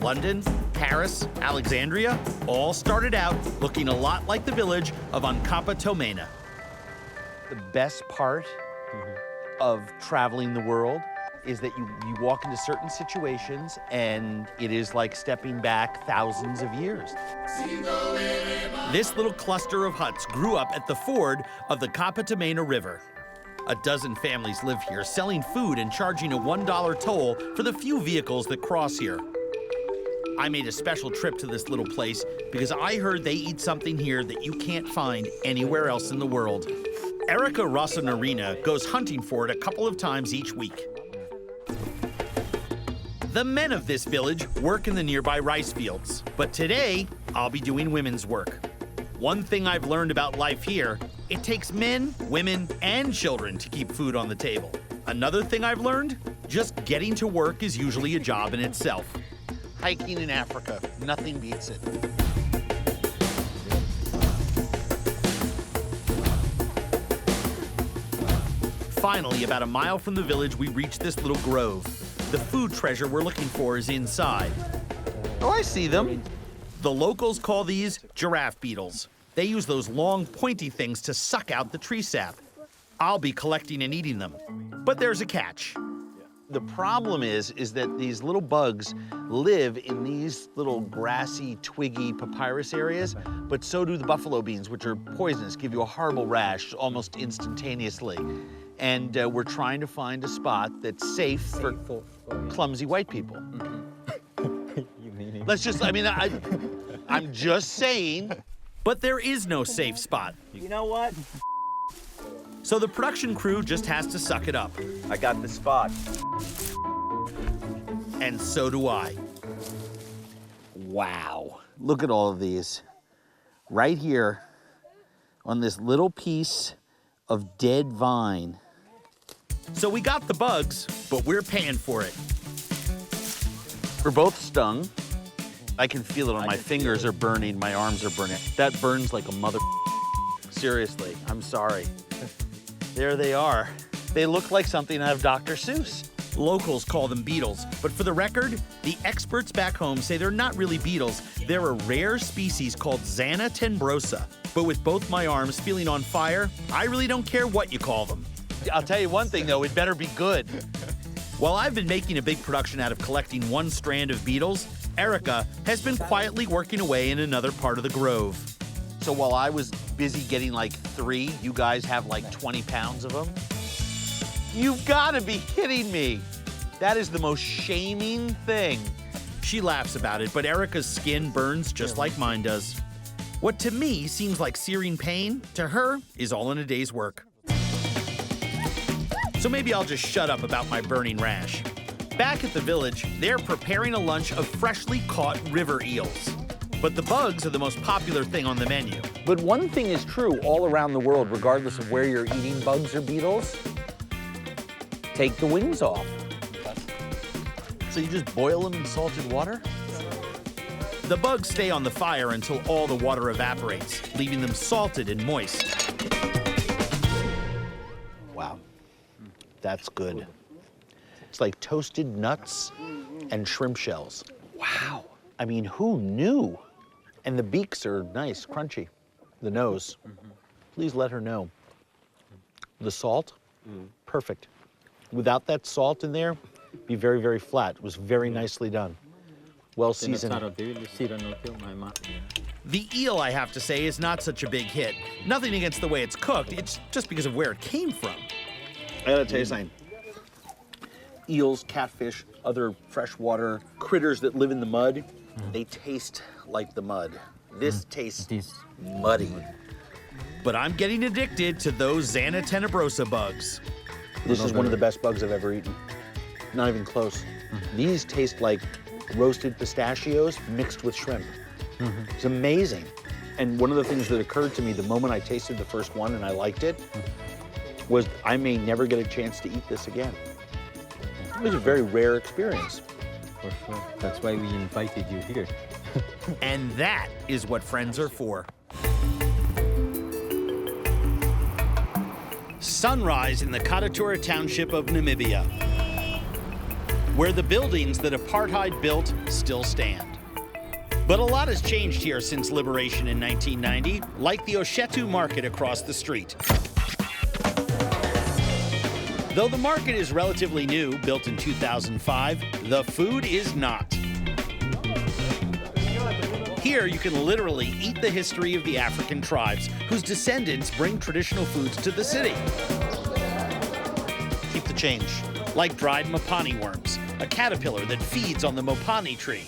Speaker 1: London, Paris, Alexandria, all started out looking a lot like the village of Tomena.
Speaker 2: The best part of traveling the world is that you walk into certain situations and it is like stepping back thousands of years.
Speaker 1: This little cluster of huts grew up at the ford of the Tomena River. A dozen families live here, selling food and charging a $1 toll for the few vehicles that cross here. I made a special trip to this little place because I heard they eat something here that you can't find anywhere else in the world. Erica Rosanarina goes hunting for it a couple of times each week. The men of this village work in the nearby rice fields, but today I'll be doing women's work. One thing I've learned about life here, it takes men, women, and children to keep food on the table. Another thing I've learned, just getting to work is usually a job in itself.
Speaker 2: Hiking in Africa, nothing beats it.
Speaker 1: Finally, about a mile from the village, we reach this little grove. The food treasure we're looking for is inside.
Speaker 2: Oh, I see them.
Speaker 1: The locals call these giraffe beetles. They use those long, pointy things to suck out the tree sap. I'll be collecting and eating them. But there's a catch.
Speaker 2: The problem is that these little bugs live in these little grassy, twiggy papyrus areas, but so do the buffalo beans, which are poisonous, give you a horrible rash almost instantaneously. And we're trying to find a spot that's safe for clumsy white people. Let's just, I'm just saying.
Speaker 1: But there is no safe spot.
Speaker 3: You know what?
Speaker 1: So the production crew just has to suck it up.
Speaker 3: I got the spot.
Speaker 1: And so do I.
Speaker 2: Wow.
Speaker 1: Look at all of these. Right here on this little piece of dead vine. So we got the bugs, but we're paying for it. We're both stung. I can feel it on my fingers are burning, my arms are burning. That burns like a mother. Seriously, I'm sorry. There they are. They look like something out of Dr. Seuss. Locals call them beetles, but for the record, the experts back home say they're not really beetles. They're a rare species called Zana tenebrosa. But with both my arms feeling on fire, I really don't care what you call them. I'll tell you one thing though, it better be good. While I've been making a big production out of collecting one strand of beetles, Erica has been quietly working away in another part of the grove. So while I was busy getting like 3, you guys have like 20 pounds of them? You've gotta be kidding me. That is the most shaming thing. She laughs about it, but Erica's skin burns just like mine does. What to me seems like searing pain, to her is all in a day's work. So maybe I'll just shut up about my burning rash. Back at the village, they're preparing a lunch of freshly caught river eels. But the bugs are the most popular thing on the menu. But one thing is true all around the world, regardless of where you're eating bugs or beetles, take the wings off. So you just boil them in salted water? The bugs stay on the fire until all the water evaporates, leaving them salted and moist. Wow, that's good. It's like toasted nuts and shrimp shells. Wow. I mean, who knew? And the beaks are nice, crunchy. The nose. Please let her know. The salt, perfect. Without that salt in there, be very, very flat. It was very nicely done. Well seasoned. The eel, I have to say, is not such a big hit. Nothing against the way it's cooked, it's just because of where it came from. I gotta tell you something. Eels, catfish, other freshwater critters that live in the mud, they taste like the mud. This tastes muddy. But I'm getting addicted to those Zana tenebrosa bugs. This is one of the best bugs I've ever eaten. Not even close. These taste like roasted pistachios mixed with shrimp. It's amazing. And one of the things that occurred to me the moment I tasted the first one and I liked it was I may never get a chance to eat this again. It was a very rare experience.
Speaker 3: For sure. That's why we invited you here.
Speaker 1: And that is what friends are for. Sunrise in the Katatura township of Namibia, where the buildings that apartheid built still stand. But a lot has changed here since liberation in 1990, like the Oshetu market across the street. Though the market is relatively new, built in 2005, the food is not. Here you can literally eat the history of the African tribes, whose descendants bring traditional foods to the city. Keep the change. Like dried mopani worms, a caterpillar that feeds on the mopani tree.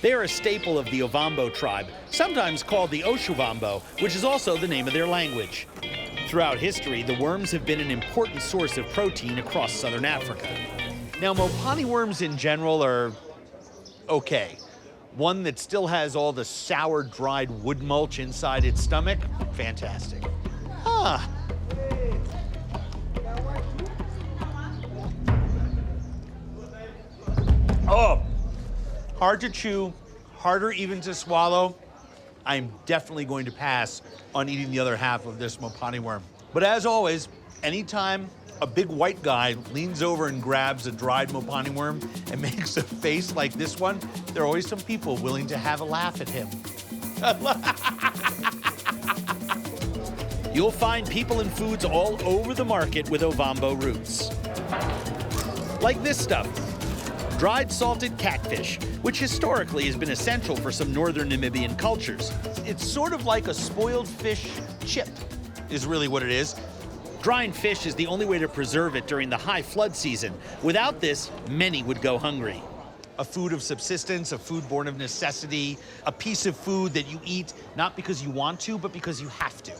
Speaker 1: They are a staple of the Ovambo tribe, sometimes called the Oshuvambo, which is also the name of their language. Throughout history, the worms have been an important source of protein across southern Africa. Now, mopani worms in general are okay. One that still has all the sour, dried wood mulch inside its stomach, fantastic. Ah. Oh, hard to chew, harder even to swallow. I'm definitely going to pass on eating the other half of this mopani worm. But as always, anytime a big white guy leans over and grabs a dried mopani worm and makes a face like this one, there are always some people willing to have a laugh at him. You'll find people and foods all over the market with Ovambo roots. Like this stuff. Dried salted catfish, which historically has been essential for some northern Namibian cultures. It's sort of like a spoiled fish chip, is really what it is. Drying fish is the only way to preserve it during the high flood season. Without this, many would go hungry. A food of subsistence, a food born of necessity, a piece of food that you eat not because you want to, but because you have to.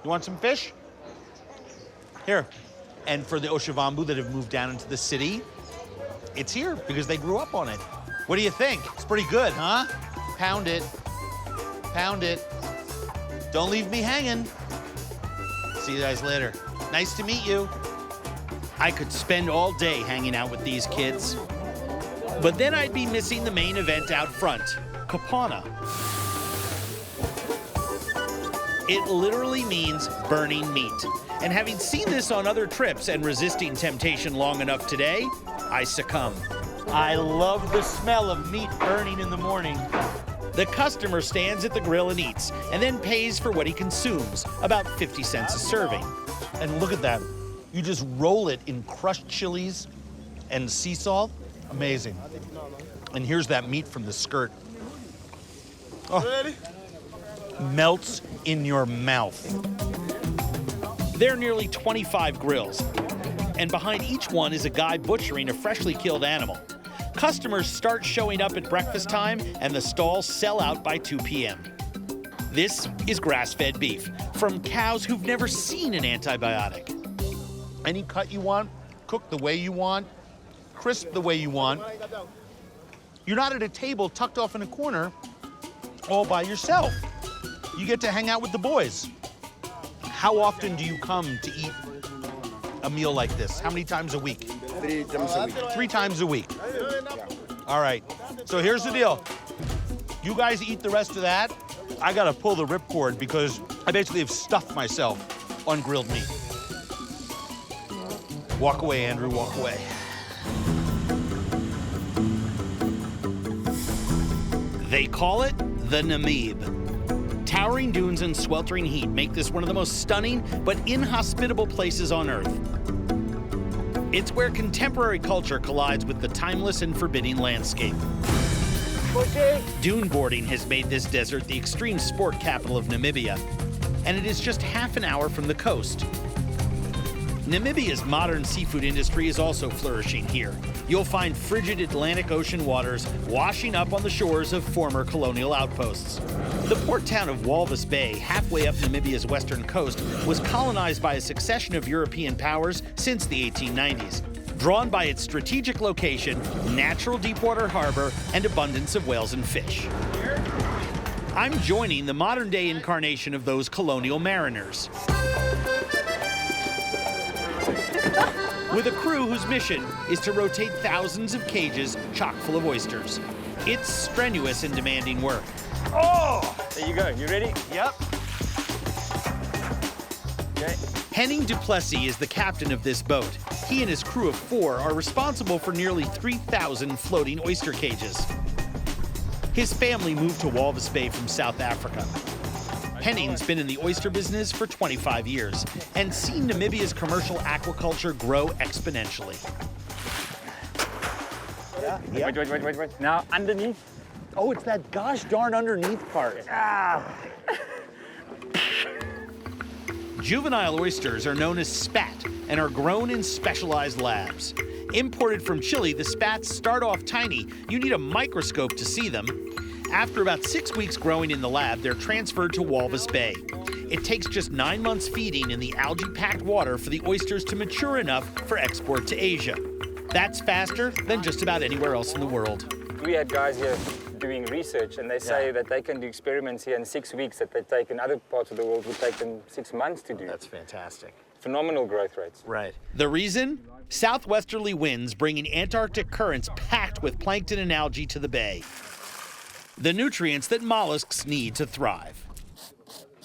Speaker 1: You want some fish? Here. And for the Oshavambu that have moved down into the city, it's here because they grew up on it. What do you think? It's pretty good, huh?
Speaker 2: pound it. Pound it. Don't leave me hanging. See you guys later. Nice to meet you.
Speaker 1: I could spend all day hanging out with these kids. But then I'd be missing the main event out front, Kapana. It literally means burning meat. And having seen this on other trips and resisting temptation long enough today, I succumb.
Speaker 2: I love the smell of meat burning in the morning.
Speaker 1: The customer stands at the grill and eats, and then pays for what he consumes, about 50 cents a serving.
Speaker 2: And look at that. You just roll it in crushed chilies and sea salt. Amazing. And here's that meat from the skirt. Oh. Melts in your mouth.
Speaker 1: There are nearly 25 grills, and behind each one is a guy butchering a freshly killed animal. Customers start showing up at breakfast time, and the stalls sell out by 2 p.m. This is grass-fed beef from cows who've never seen an antibiotic.
Speaker 2: Any cut you want, cooked the way you want, crisp the way you want. You're not at a table tucked off in a corner all by yourself. You get to hang out with the boys. How often do you come to eat a meal like this? How many times a week?
Speaker 8: 3 times a week.
Speaker 2: 3 times a week. All right, so here's the deal. You guys eat the rest of that. I gotta pull the ripcord because I basically have stuffed myself on grilled meat. Walk away, Andrew, walk away.
Speaker 1: They call it the Namib. Towering dunes and sweltering heat make this one of the most stunning but inhospitable places on Earth. It's where contemporary culture collides with the timeless and forbidding landscape. Dune boarding has made this desert the extreme sport capital of Namibia, and it is just half an hour from the coast. Namibia's modern seafood industry is also flourishing here. You'll find frigid Atlantic Ocean waters washing up on the shores of former colonial outposts. The port town of Walvis Bay, halfway up Namibia's western coast, was colonized by a succession of European powers since the 1890s. Drawn by its strategic location, natural deepwater harbor, and abundance of whales and fish. I'm joining the modern-day incarnation of those colonial mariners, with a crew whose mission is to rotate thousands of cages chock full of oysters. It's strenuous and demanding work.
Speaker 3: Oh! There you go. You ready?
Speaker 2: Yep.
Speaker 3: Okay.
Speaker 1: Henning Duplessis is the captain of this boat. He and his crew of 4 are responsible for nearly 3,000 floating oyster cages. His family moved to Walvis Bay from South Africa. Henning's been in the oyster business for 25 years and seen Namibia's commercial aquaculture grow exponentially.
Speaker 3: Wait. Now, underneath.
Speaker 2: Oh, it's that gosh darn underneath part.
Speaker 1: Juvenile oysters are known as spat and are grown in specialized labs. Imported from Chile, the spats start off tiny. You need a microscope to see them. After about 6 weeks growing in the lab, they're transferred to Walvis Bay. It takes just 9 months feeding in the algae-packed water for the oysters to mature enough for export to Asia. That's faster than just about anywhere else in the world.
Speaker 3: We had guys here doing research, and they say that they can do experiments here in 6 weeks that they take in other parts of the world would take them 6 months to do.
Speaker 2: That's fantastic.
Speaker 3: Phenomenal growth rates.
Speaker 2: Right.
Speaker 1: The reason? Southwesterly winds bringing Antarctic currents packed with plankton and algae to the bay. The nutrients that mollusks need to thrive.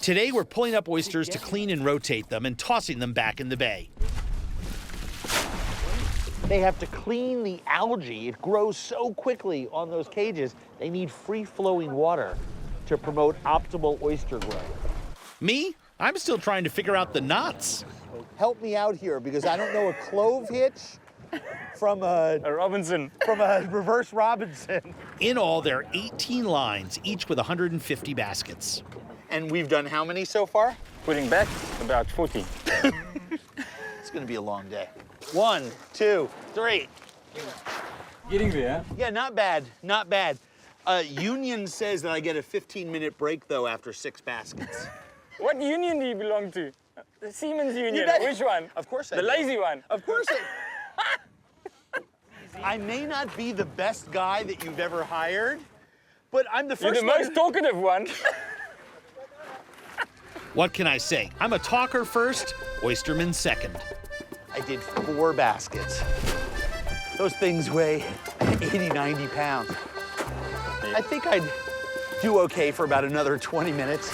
Speaker 1: Today, we're pulling up oysters to clean and rotate them and tossing them back in the bay.
Speaker 2: They have to clean the algae. It grows so quickly on those cages. They need free-flowing water to promote optimal oyster growth.
Speaker 1: Me? I'm still trying to figure out the knots.
Speaker 2: Help me out here because I don't know a clove hitch from a
Speaker 3: Robinson.
Speaker 2: From a reverse Robinson.
Speaker 1: In all, there are 18 lines, each with 150 baskets.
Speaker 2: And we've done how many so far?
Speaker 3: Putting back about 40.
Speaker 2: It's gonna be a long day. 1, 2, 3.
Speaker 3: Getting there.
Speaker 2: Yeah, not bad, not bad. Union says that I get a 15-minute break though after 6 baskets.
Speaker 3: What union do you belong to? The Siemens Union.
Speaker 2: bet.
Speaker 3: Which one?
Speaker 2: Of course I
Speaker 3: The
Speaker 2: do.
Speaker 3: lazy one.
Speaker 2: Of course I may not be the best guy that you've ever hired, But I'm the
Speaker 3: You're
Speaker 2: first
Speaker 3: the
Speaker 2: one.
Speaker 3: most talkative one.
Speaker 1: What can I say? I'm a talker first, oysterman second.
Speaker 2: I did 4 baskets. Those things weigh 80, 90 pounds. I think I'd do okay for about another 20 minutes.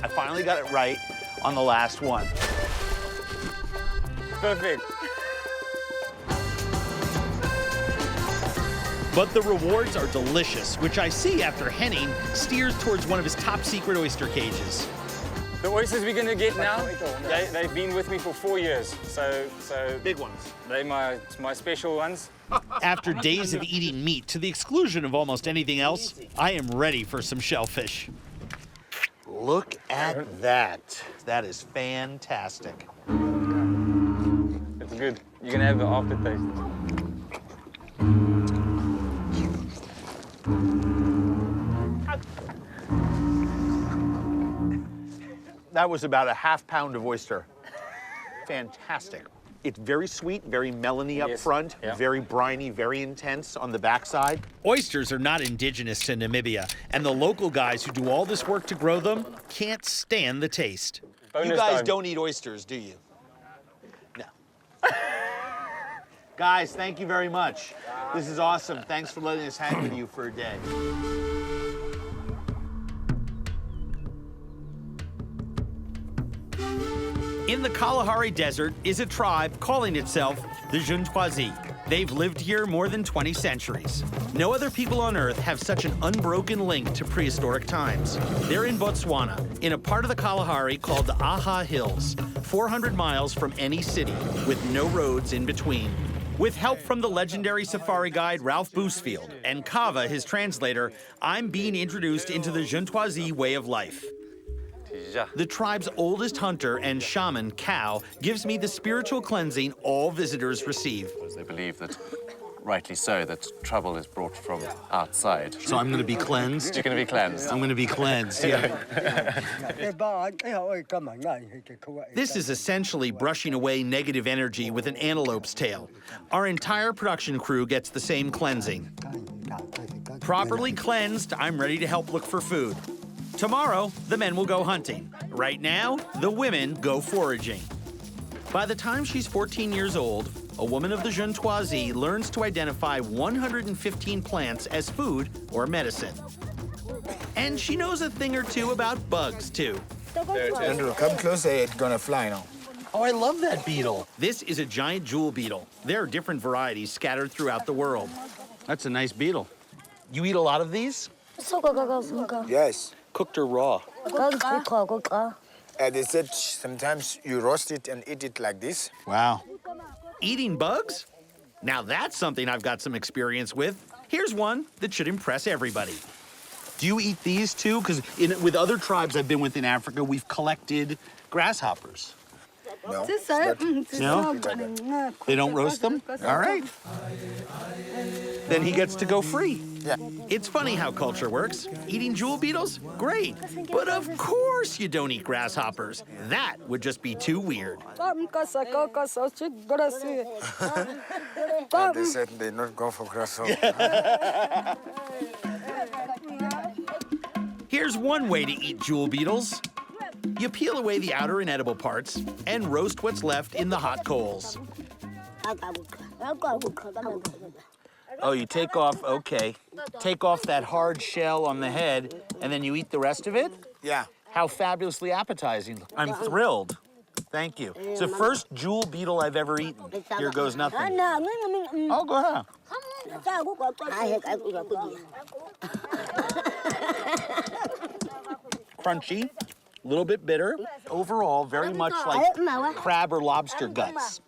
Speaker 2: I finally got it right on the last one.
Speaker 3: Perfect.
Speaker 1: But the rewards are delicious, which I see after Henning steers towards one of his top secret oyster cages.
Speaker 3: The oysters we're going to get now, they've been with me for 4 years. So
Speaker 2: Big ones.
Speaker 3: they're my special ones.
Speaker 1: After days of eating meat to the exclusion of almost anything else, I am ready for some shellfish.
Speaker 2: Look at that. That is fantastic.
Speaker 3: It's good. You're going to have the aftertaste.
Speaker 2: That was about a ½ pound of oyster. Fantastic. It's very sweet, very melony up
Speaker 3: Yes.
Speaker 2: front,
Speaker 3: Yeah.
Speaker 2: very briny, very intense on the backside.
Speaker 1: Oysters are not indigenous to Namibia, and the local guys who do all this work to grow them can't stand the taste.
Speaker 3: Bonus
Speaker 2: You guys
Speaker 3: time.
Speaker 2: don't eat oysters, do you? No. Guys, thank you very much. This is awesome. Thanks for letting us hang with you for a day.
Speaker 1: In the Kalahari Desert is a tribe calling itself the Juntwazi. They've lived here more than 20 centuries. No other people on Earth have such an unbroken link to prehistoric times. They're in Botswana, in a part of the Kalahari called the Aha Hills, 400 miles from any city, with no roads in between. With help from the legendary safari guide Ralph Boosfield and Kava, his translator, I'm being introduced into the Juntwazi way of life. The tribe's oldest hunter and shaman, Cow, gives me the spiritual cleansing all visitors receive.
Speaker 9: They believe that, rightly so, that trouble is brought from outside.
Speaker 2: So I'm going to be cleansed?
Speaker 9: You're going to be cleansed.
Speaker 2: I'm going to be cleansed, yeah.
Speaker 1: This is essentially brushing away negative energy with an antelope's tail. Our entire production crew gets the same cleansing. Properly cleansed, I'm ready to help look for food. Tomorrow, the men will go hunting. Right now, the women go foraging. By the time she's 14 years old, a woman of the Juntwazi learns to identify 115 plants as food or medicine. And she knows a thing or two about bugs, too.
Speaker 8: Andrew, come closer, it's gonna fly now.
Speaker 2: Oh, I love that beetle.
Speaker 1: This is a giant jewel beetle. There are different varieties scattered throughout the world.
Speaker 2: That's a nice beetle. You eat a lot of these?
Speaker 8: Yes.
Speaker 2: Cooked or raw?
Speaker 8: And they said sometimes you roast it and eat it like this.
Speaker 2: Wow.
Speaker 1: Eating bugs? Now that's something I've got some experience with. Here's one that should impress everybody.
Speaker 2: Do you eat these too? Because with other tribes I've been with in Africa, we've collected grasshoppers.
Speaker 8: No.
Speaker 2: No? They don't roast them? All right. Then he gets to go free.
Speaker 8: Yeah.
Speaker 1: It's funny how culture works. Eating jewel beetles? Great. But of course you don't eat grasshoppers. That would just be too weird.
Speaker 8: They said they not go for grasshopper.
Speaker 1: Here's one way to eat jewel beetles. You peel away the outer inedible parts and roast what's left in the hot coals.
Speaker 2: Oh, you take off, okay. Take off that hard shell on the head, and then you eat the rest of it?
Speaker 8: Yeah.
Speaker 2: How fabulously appetizing. I'm thrilled. Thank you. It's the first jewel beetle I've ever eaten. Here goes nothing. Oh, go ahead. Crunchy, a little bit bitter. Overall, very much like crab or lobster guts.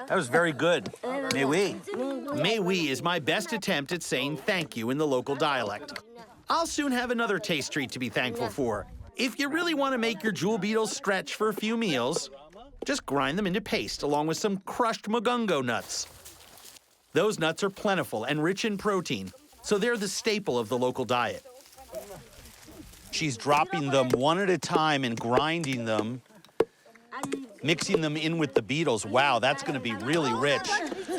Speaker 2: That was very good. Mais oui.
Speaker 1: Mais oui is my best attempt at saying thank you in the local dialect. I'll soon have another taste treat to be thankful for. If you really want to make your jewel beetles stretch for a few meals, just grind them into paste along with some crushed mugungo nuts. Those nuts are plentiful and rich in protein, so they're the staple of the local diet.
Speaker 2: She's dropping them one at a time and grinding them
Speaker 1: Mixing them in with the beetles, wow, that's gonna be really rich.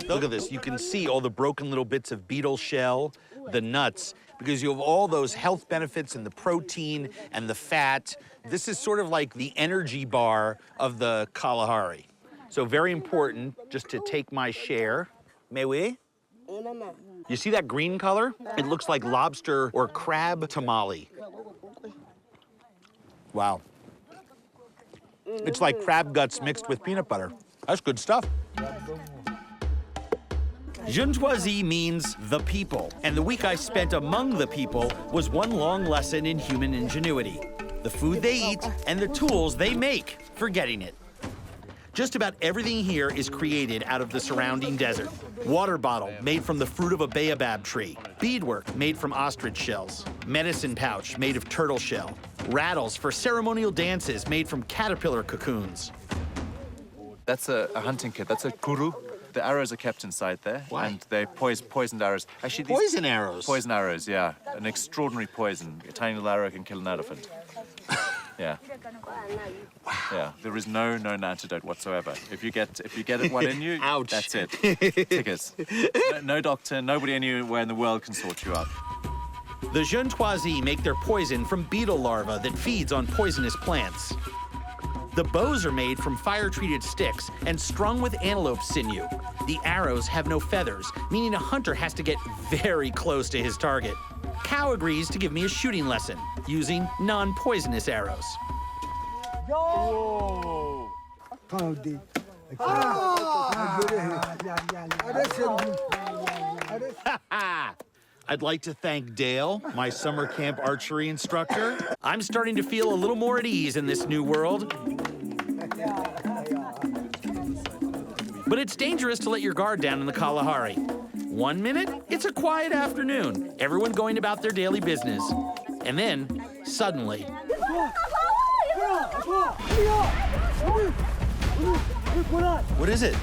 Speaker 1: Look at this, you can see all the broken little bits of beetle shell, the nuts, because you have all those health benefits and the protein and the fat. This is sort of like the energy bar of the Kalahari. So very important just to take my share. May we? You see that green color? It looks like lobster or crab tamale. Wow. It's like crab guts mixed with peanut butter. That's good stuff. Juntoisie means the people, and the week I spent among the people was one long lesson in human ingenuity. The food they eat and the tools they make for getting it. Just about everything here is created out of the surrounding desert. Water bottle made from the fruit of a baobab tree. Beadwork made from ostrich shells. Medicine pouch made of turtle shell. Rattles for ceremonial dances made from caterpillar cocoons.
Speaker 9: That's a hunting kit. That's a kuru. The arrows are kept inside there.
Speaker 1: Why?
Speaker 9: And they're poisoned arrows. Actually, these
Speaker 1: Poison arrows?
Speaker 9: Poison arrows, yeah. An extraordinary poison. A tiny little arrow can kill an elephant. Yeah. Wow. Yeah. There is no known antidote whatsoever. If you get one in you,
Speaker 1: ouch.
Speaker 9: That's it. Tickets. No doctor, nobody anywhere in the world can sort you out.
Speaker 1: The Juntoisie make their poison from beetle larvae that feeds on poisonous plants. The bows are made from fire-treated sticks and strung with antelope sinew. The arrows have no feathers, meaning a hunter has to get very close to his target. Cow agrees to give me a shooting lesson using non-poisonous arrows. I'd like to thank Dale, my summer camp archery instructor. I'm starting to feel a little more at ease in this new world. But it's dangerous to let your guard down in the Kalahari. 1 minute, it's a quiet afternoon, everyone going about their daily business. And then, suddenly... What is it?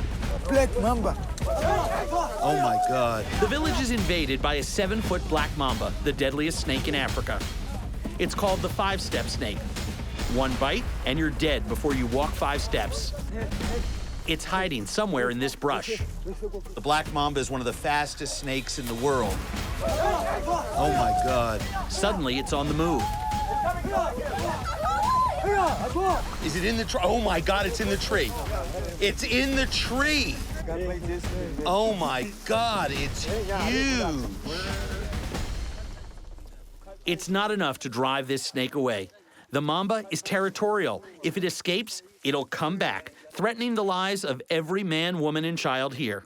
Speaker 8: Black mamba.
Speaker 1: Oh my God. The village is invaded by a 7-foot black mamba, the deadliest snake in Africa. It's called the 5-step snake. One bite and you're dead before you walk 5 steps. It's hiding somewhere in this brush. The black mamba is one of the fastest snakes in the world. Oh my God. Suddenly it's on the move. Is it in the tree? Oh my God, it's in the tree. It's in the tree. Oh my God, it's huge. It's not enough to drive this snake away. The mamba is territorial. If it escapes, it'll come back, threatening the lives of every man, woman, and child here.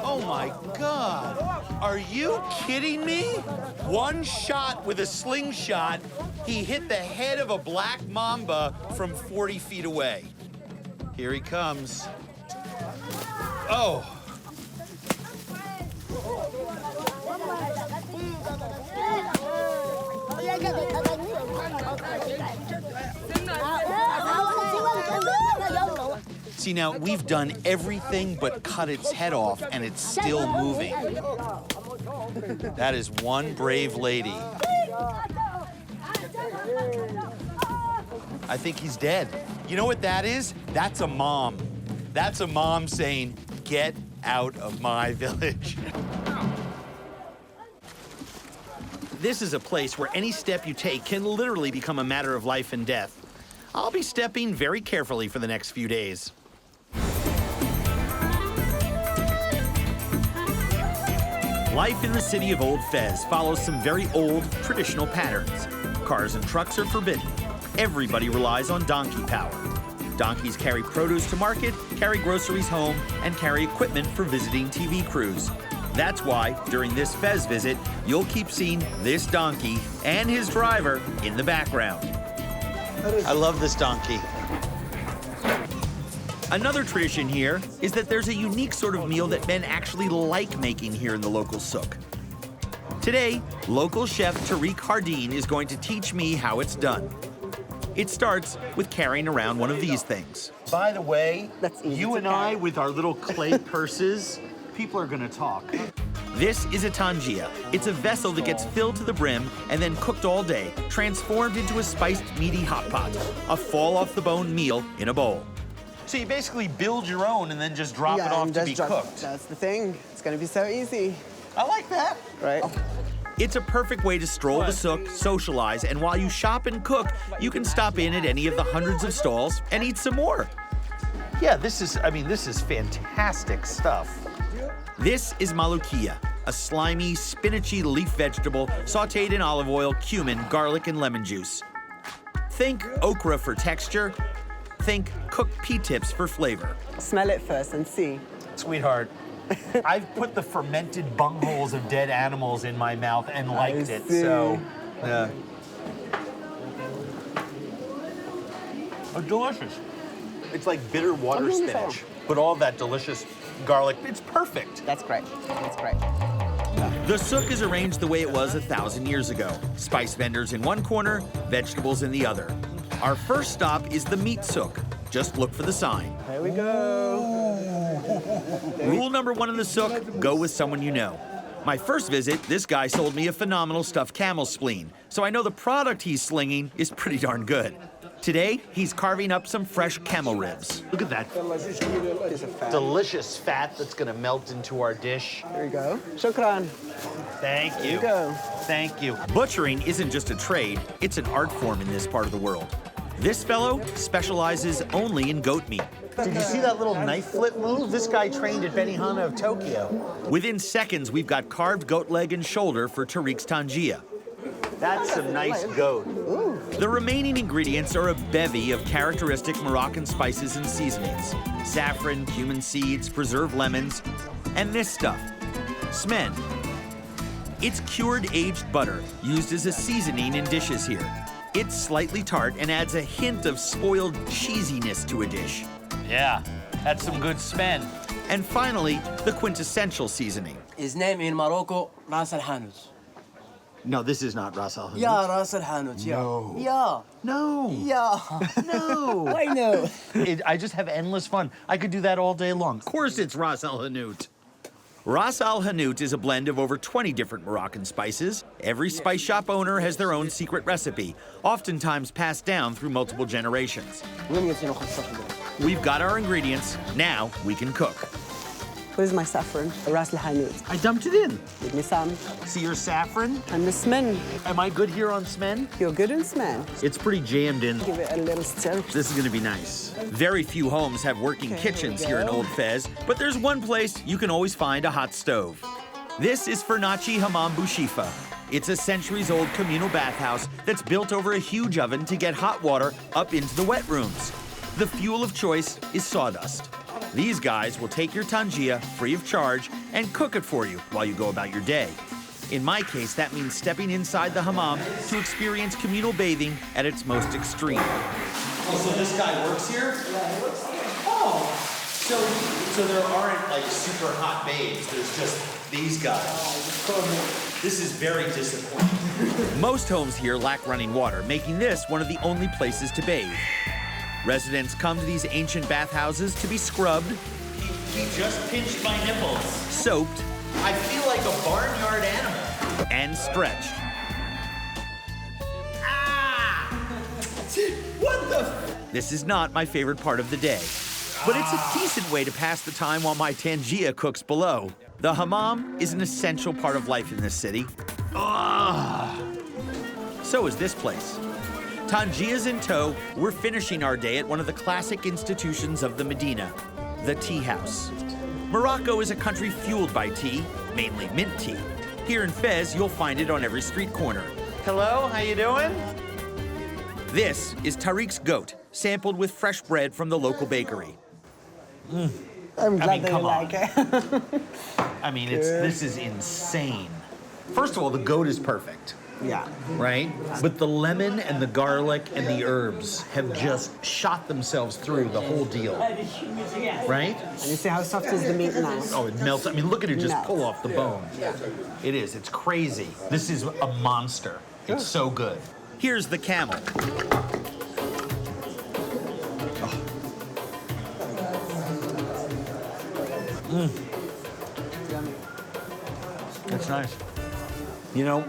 Speaker 1: Oh my God, are you kidding me? One shot with a slingshot, he hit the head of a black mamba from 40 feet away. Here he comes. Oh. See, now, we've done everything but cut its head off, and it's still moving. That is one brave lady. I think he's dead. You know what that is? That's a mom. That's a mom saying, "Get out of my village." This is a place where any step you take can literally become a matter of life and death. I'll be stepping very carefully for the next few days. Life in the city of Old Fez follows some very old, traditional patterns. Cars and trucks are forbidden. Everybody relies on donkey power. Donkeys carry produce to market, carry groceries home, and carry equipment for visiting TV crews. That's why, during this Fez visit, you'll keep seeing this donkey and his driver in the background. I love this donkey. Another tradition here is that there's a unique sort of meal that men actually like making here in the local souk. Today, local chef Tariq Hardeen is going to teach me how it's done. It starts with carrying around one of these things. By the way, you and I with our little clay purses, people are gonna talk. This is a tangia. It's a vessel that gets filled to the brim and then cooked all day, transformed into a spiced, meaty hot pot, a fall-off-the-bone meal in a bowl. So you basically build your own and then just drop it off to be cooked.
Speaker 10: That's the thing. It's going to be so easy.
Speaker 1: I like that.
Speaker 10: Right?
Speaker 1: It's a perfect way to stroll the souk, socialize, and while you shop and cook, you can stop in at any of the hundreds of stalls and eat some more.
Speaker 2: Yeah, this is fantastic stuff.
Speaker 1: This is malukia, a slimy, spinachy leaf vegetable sautéed in olive oil, cumin, garlic, and lemon juice. Think okra for texture. Think cooked pea tips for flavor.
Speaker 10: Smell it first and see.
Speaker 2: Sweetheart, I've put the fermented bungholes of dead animals in my mouth and liked it, so. Yeah. Oh, delicious. It's like bitter water spinach, but all that delicious garlic. It's perfect.
Speaker 10: That's great. That's great.
Speaker 1: The souk is arranged the way it was 1,000 years ago. Spice vendors in one corner, vegetables in the other. Our first stop is the meat souk. Just look for the sign.
Speaker 10: Here we go.
Speaker 1: Rule number 1 in the souk, go with someone you know. My first visit, this guy sold me a phenomenal stuffed camel spleen, so I know the product he's slinging is pretty darn good. Today, he's carving up some fresh camel ribs.
Speaker 2: Look at that. Delicious fat that's gonna melt into our dish.
Speaker 10: Here we go. Shukran.
Speaker 2: Thank you.
Speaker 10: Here we go.
Speaker 2: Thank you.
Speaker 1: Butchering isn't just a trade, it's an art form in this part of the world. This fellow specializes only in goat meat.
Speaker 2: Did you see that little knife flip move? This guy trained at Benihana of Tokyo.
Speaker 1: Within seconds, we've got carved goat leg and shoulder for Tariq's tangia.
Speaker 2: That's some nice goat.
Speaker 10: Ooh.
Speaker 1: The remaining ingredients are a bevy of characteristic Moroccan spices and seasonings. Saffron, cumin seeds, preserved lemons, and this stuff, smen. It's cured aged butter, used as a seasoning in dishes here. It's slightly tart and adds a hint of spoiled cheesiness to a dish.
Speaker 2: Yeah, that's some good smen.
Speaker 1: And finally, the quintessential seasoning.
Speaker 11: His name in Morocco, Ras Al Hanout.
Speaker 1: No, this is not Ras Al Hanout.
Speaker 11: Yeah, Ras Al Hanout, yeah.
Speaker 2: No.
Speaker 11: Yeah.
Speaker 1: No.
Speaker 11: Yeah.
Speaker 1: No.
Speaker 11: Why no?
Speaker 2: I just have endless fun. I could do that all day long.
Speaker 1: Of course it's Ras Al Hanout. Ras Al Hanout is a blend of over 20 different Moroccan spices. Every spice shop owner has their own secret recipe, oftentimes passed down through multiple generations. We've got our ingredients, now we can cook.
Speaker 10: Where's my saffron? Ras Al Hanout.
Speaker 1: I dumped it in.
Speaker 10: Give me some.
Speaker 1: See your saffron?
Speaker 10: And the smen.
Speaker 1: Am I good here on smen?
Speaker 10: You're good in smen.
Speaker 1: It's pretty jammed in.
Speaker 10: Give it a little stir.
Speaker 1: This is gonna be nice. Very few homes have working kitchens here in Old Fez, but there's one place you can always find a hot stove. This is Fernachi Hammam Bouchifa. It's a centuries-old communal bathhouse that's built over a huge oven to get hot water up into the wet rooms. The fuel of choice is sawdust. These guys will take your tangia free of charge and cook it for you while you go about your day. In my case, that means stepping inside the hammam to experience communal bathing at its most extreme. Oh, so this guy works here?
Speaker 10: Yeah, he works here.
Speaker 1: Oh, so there aren't like super hot babes. There's just these guys. This is very disappointing. Most homes here lack running water, making this one of the only places to bathe. Residents come to these ancient bathhouses to be scrubbed. He just pinched my nipples. Soaped. I feel like a barnyard animal. And stretched. Ah! What the? This is not my favorite part of the day, but it's a decent way to pass the time while my tangia cooks below. The hammam is an essential part of life in this city. So is this place. Tangia's in tow, we're finishing our day at one of the classic institutions of the Medina, the tea house. Morocco is a country fueled by tea, mainly mint tea. Here in Fez, you'll find it on every street corner.
Speaker 2: Hello, how you doing?
Speaker 1: This is Tariq's goat, sampled with fresh bread from the local bakery.
Speaker 10: I'm glad that you like it.
Speaker 2: I mean, this is insane. First of all, the goat is perfect.
Speaker 10: Yeah.
Speaker 2: Right? But the lemon and the garlic and the herbs have just shot themselves through the whole deal. Right?
Speaker 10: And you see how soft is the meat now?
Speaker 2: Oh, it melts. I mean, look at it just
Speaker 10: Melts.
Speaker 2: pull off the bone.
Speaker 10: Yeah.
Speaker 2: It is. It's crazy. This is a monster. It's so good.
Speaker 1: Here's the camel. It's nice. You know,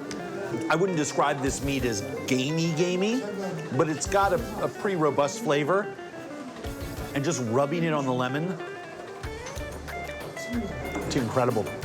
Speaker 1: I wouldn't describe this meat as gamey, but it's got a pretty robust flavor. And just rubbing it on the lemon, it's incredible.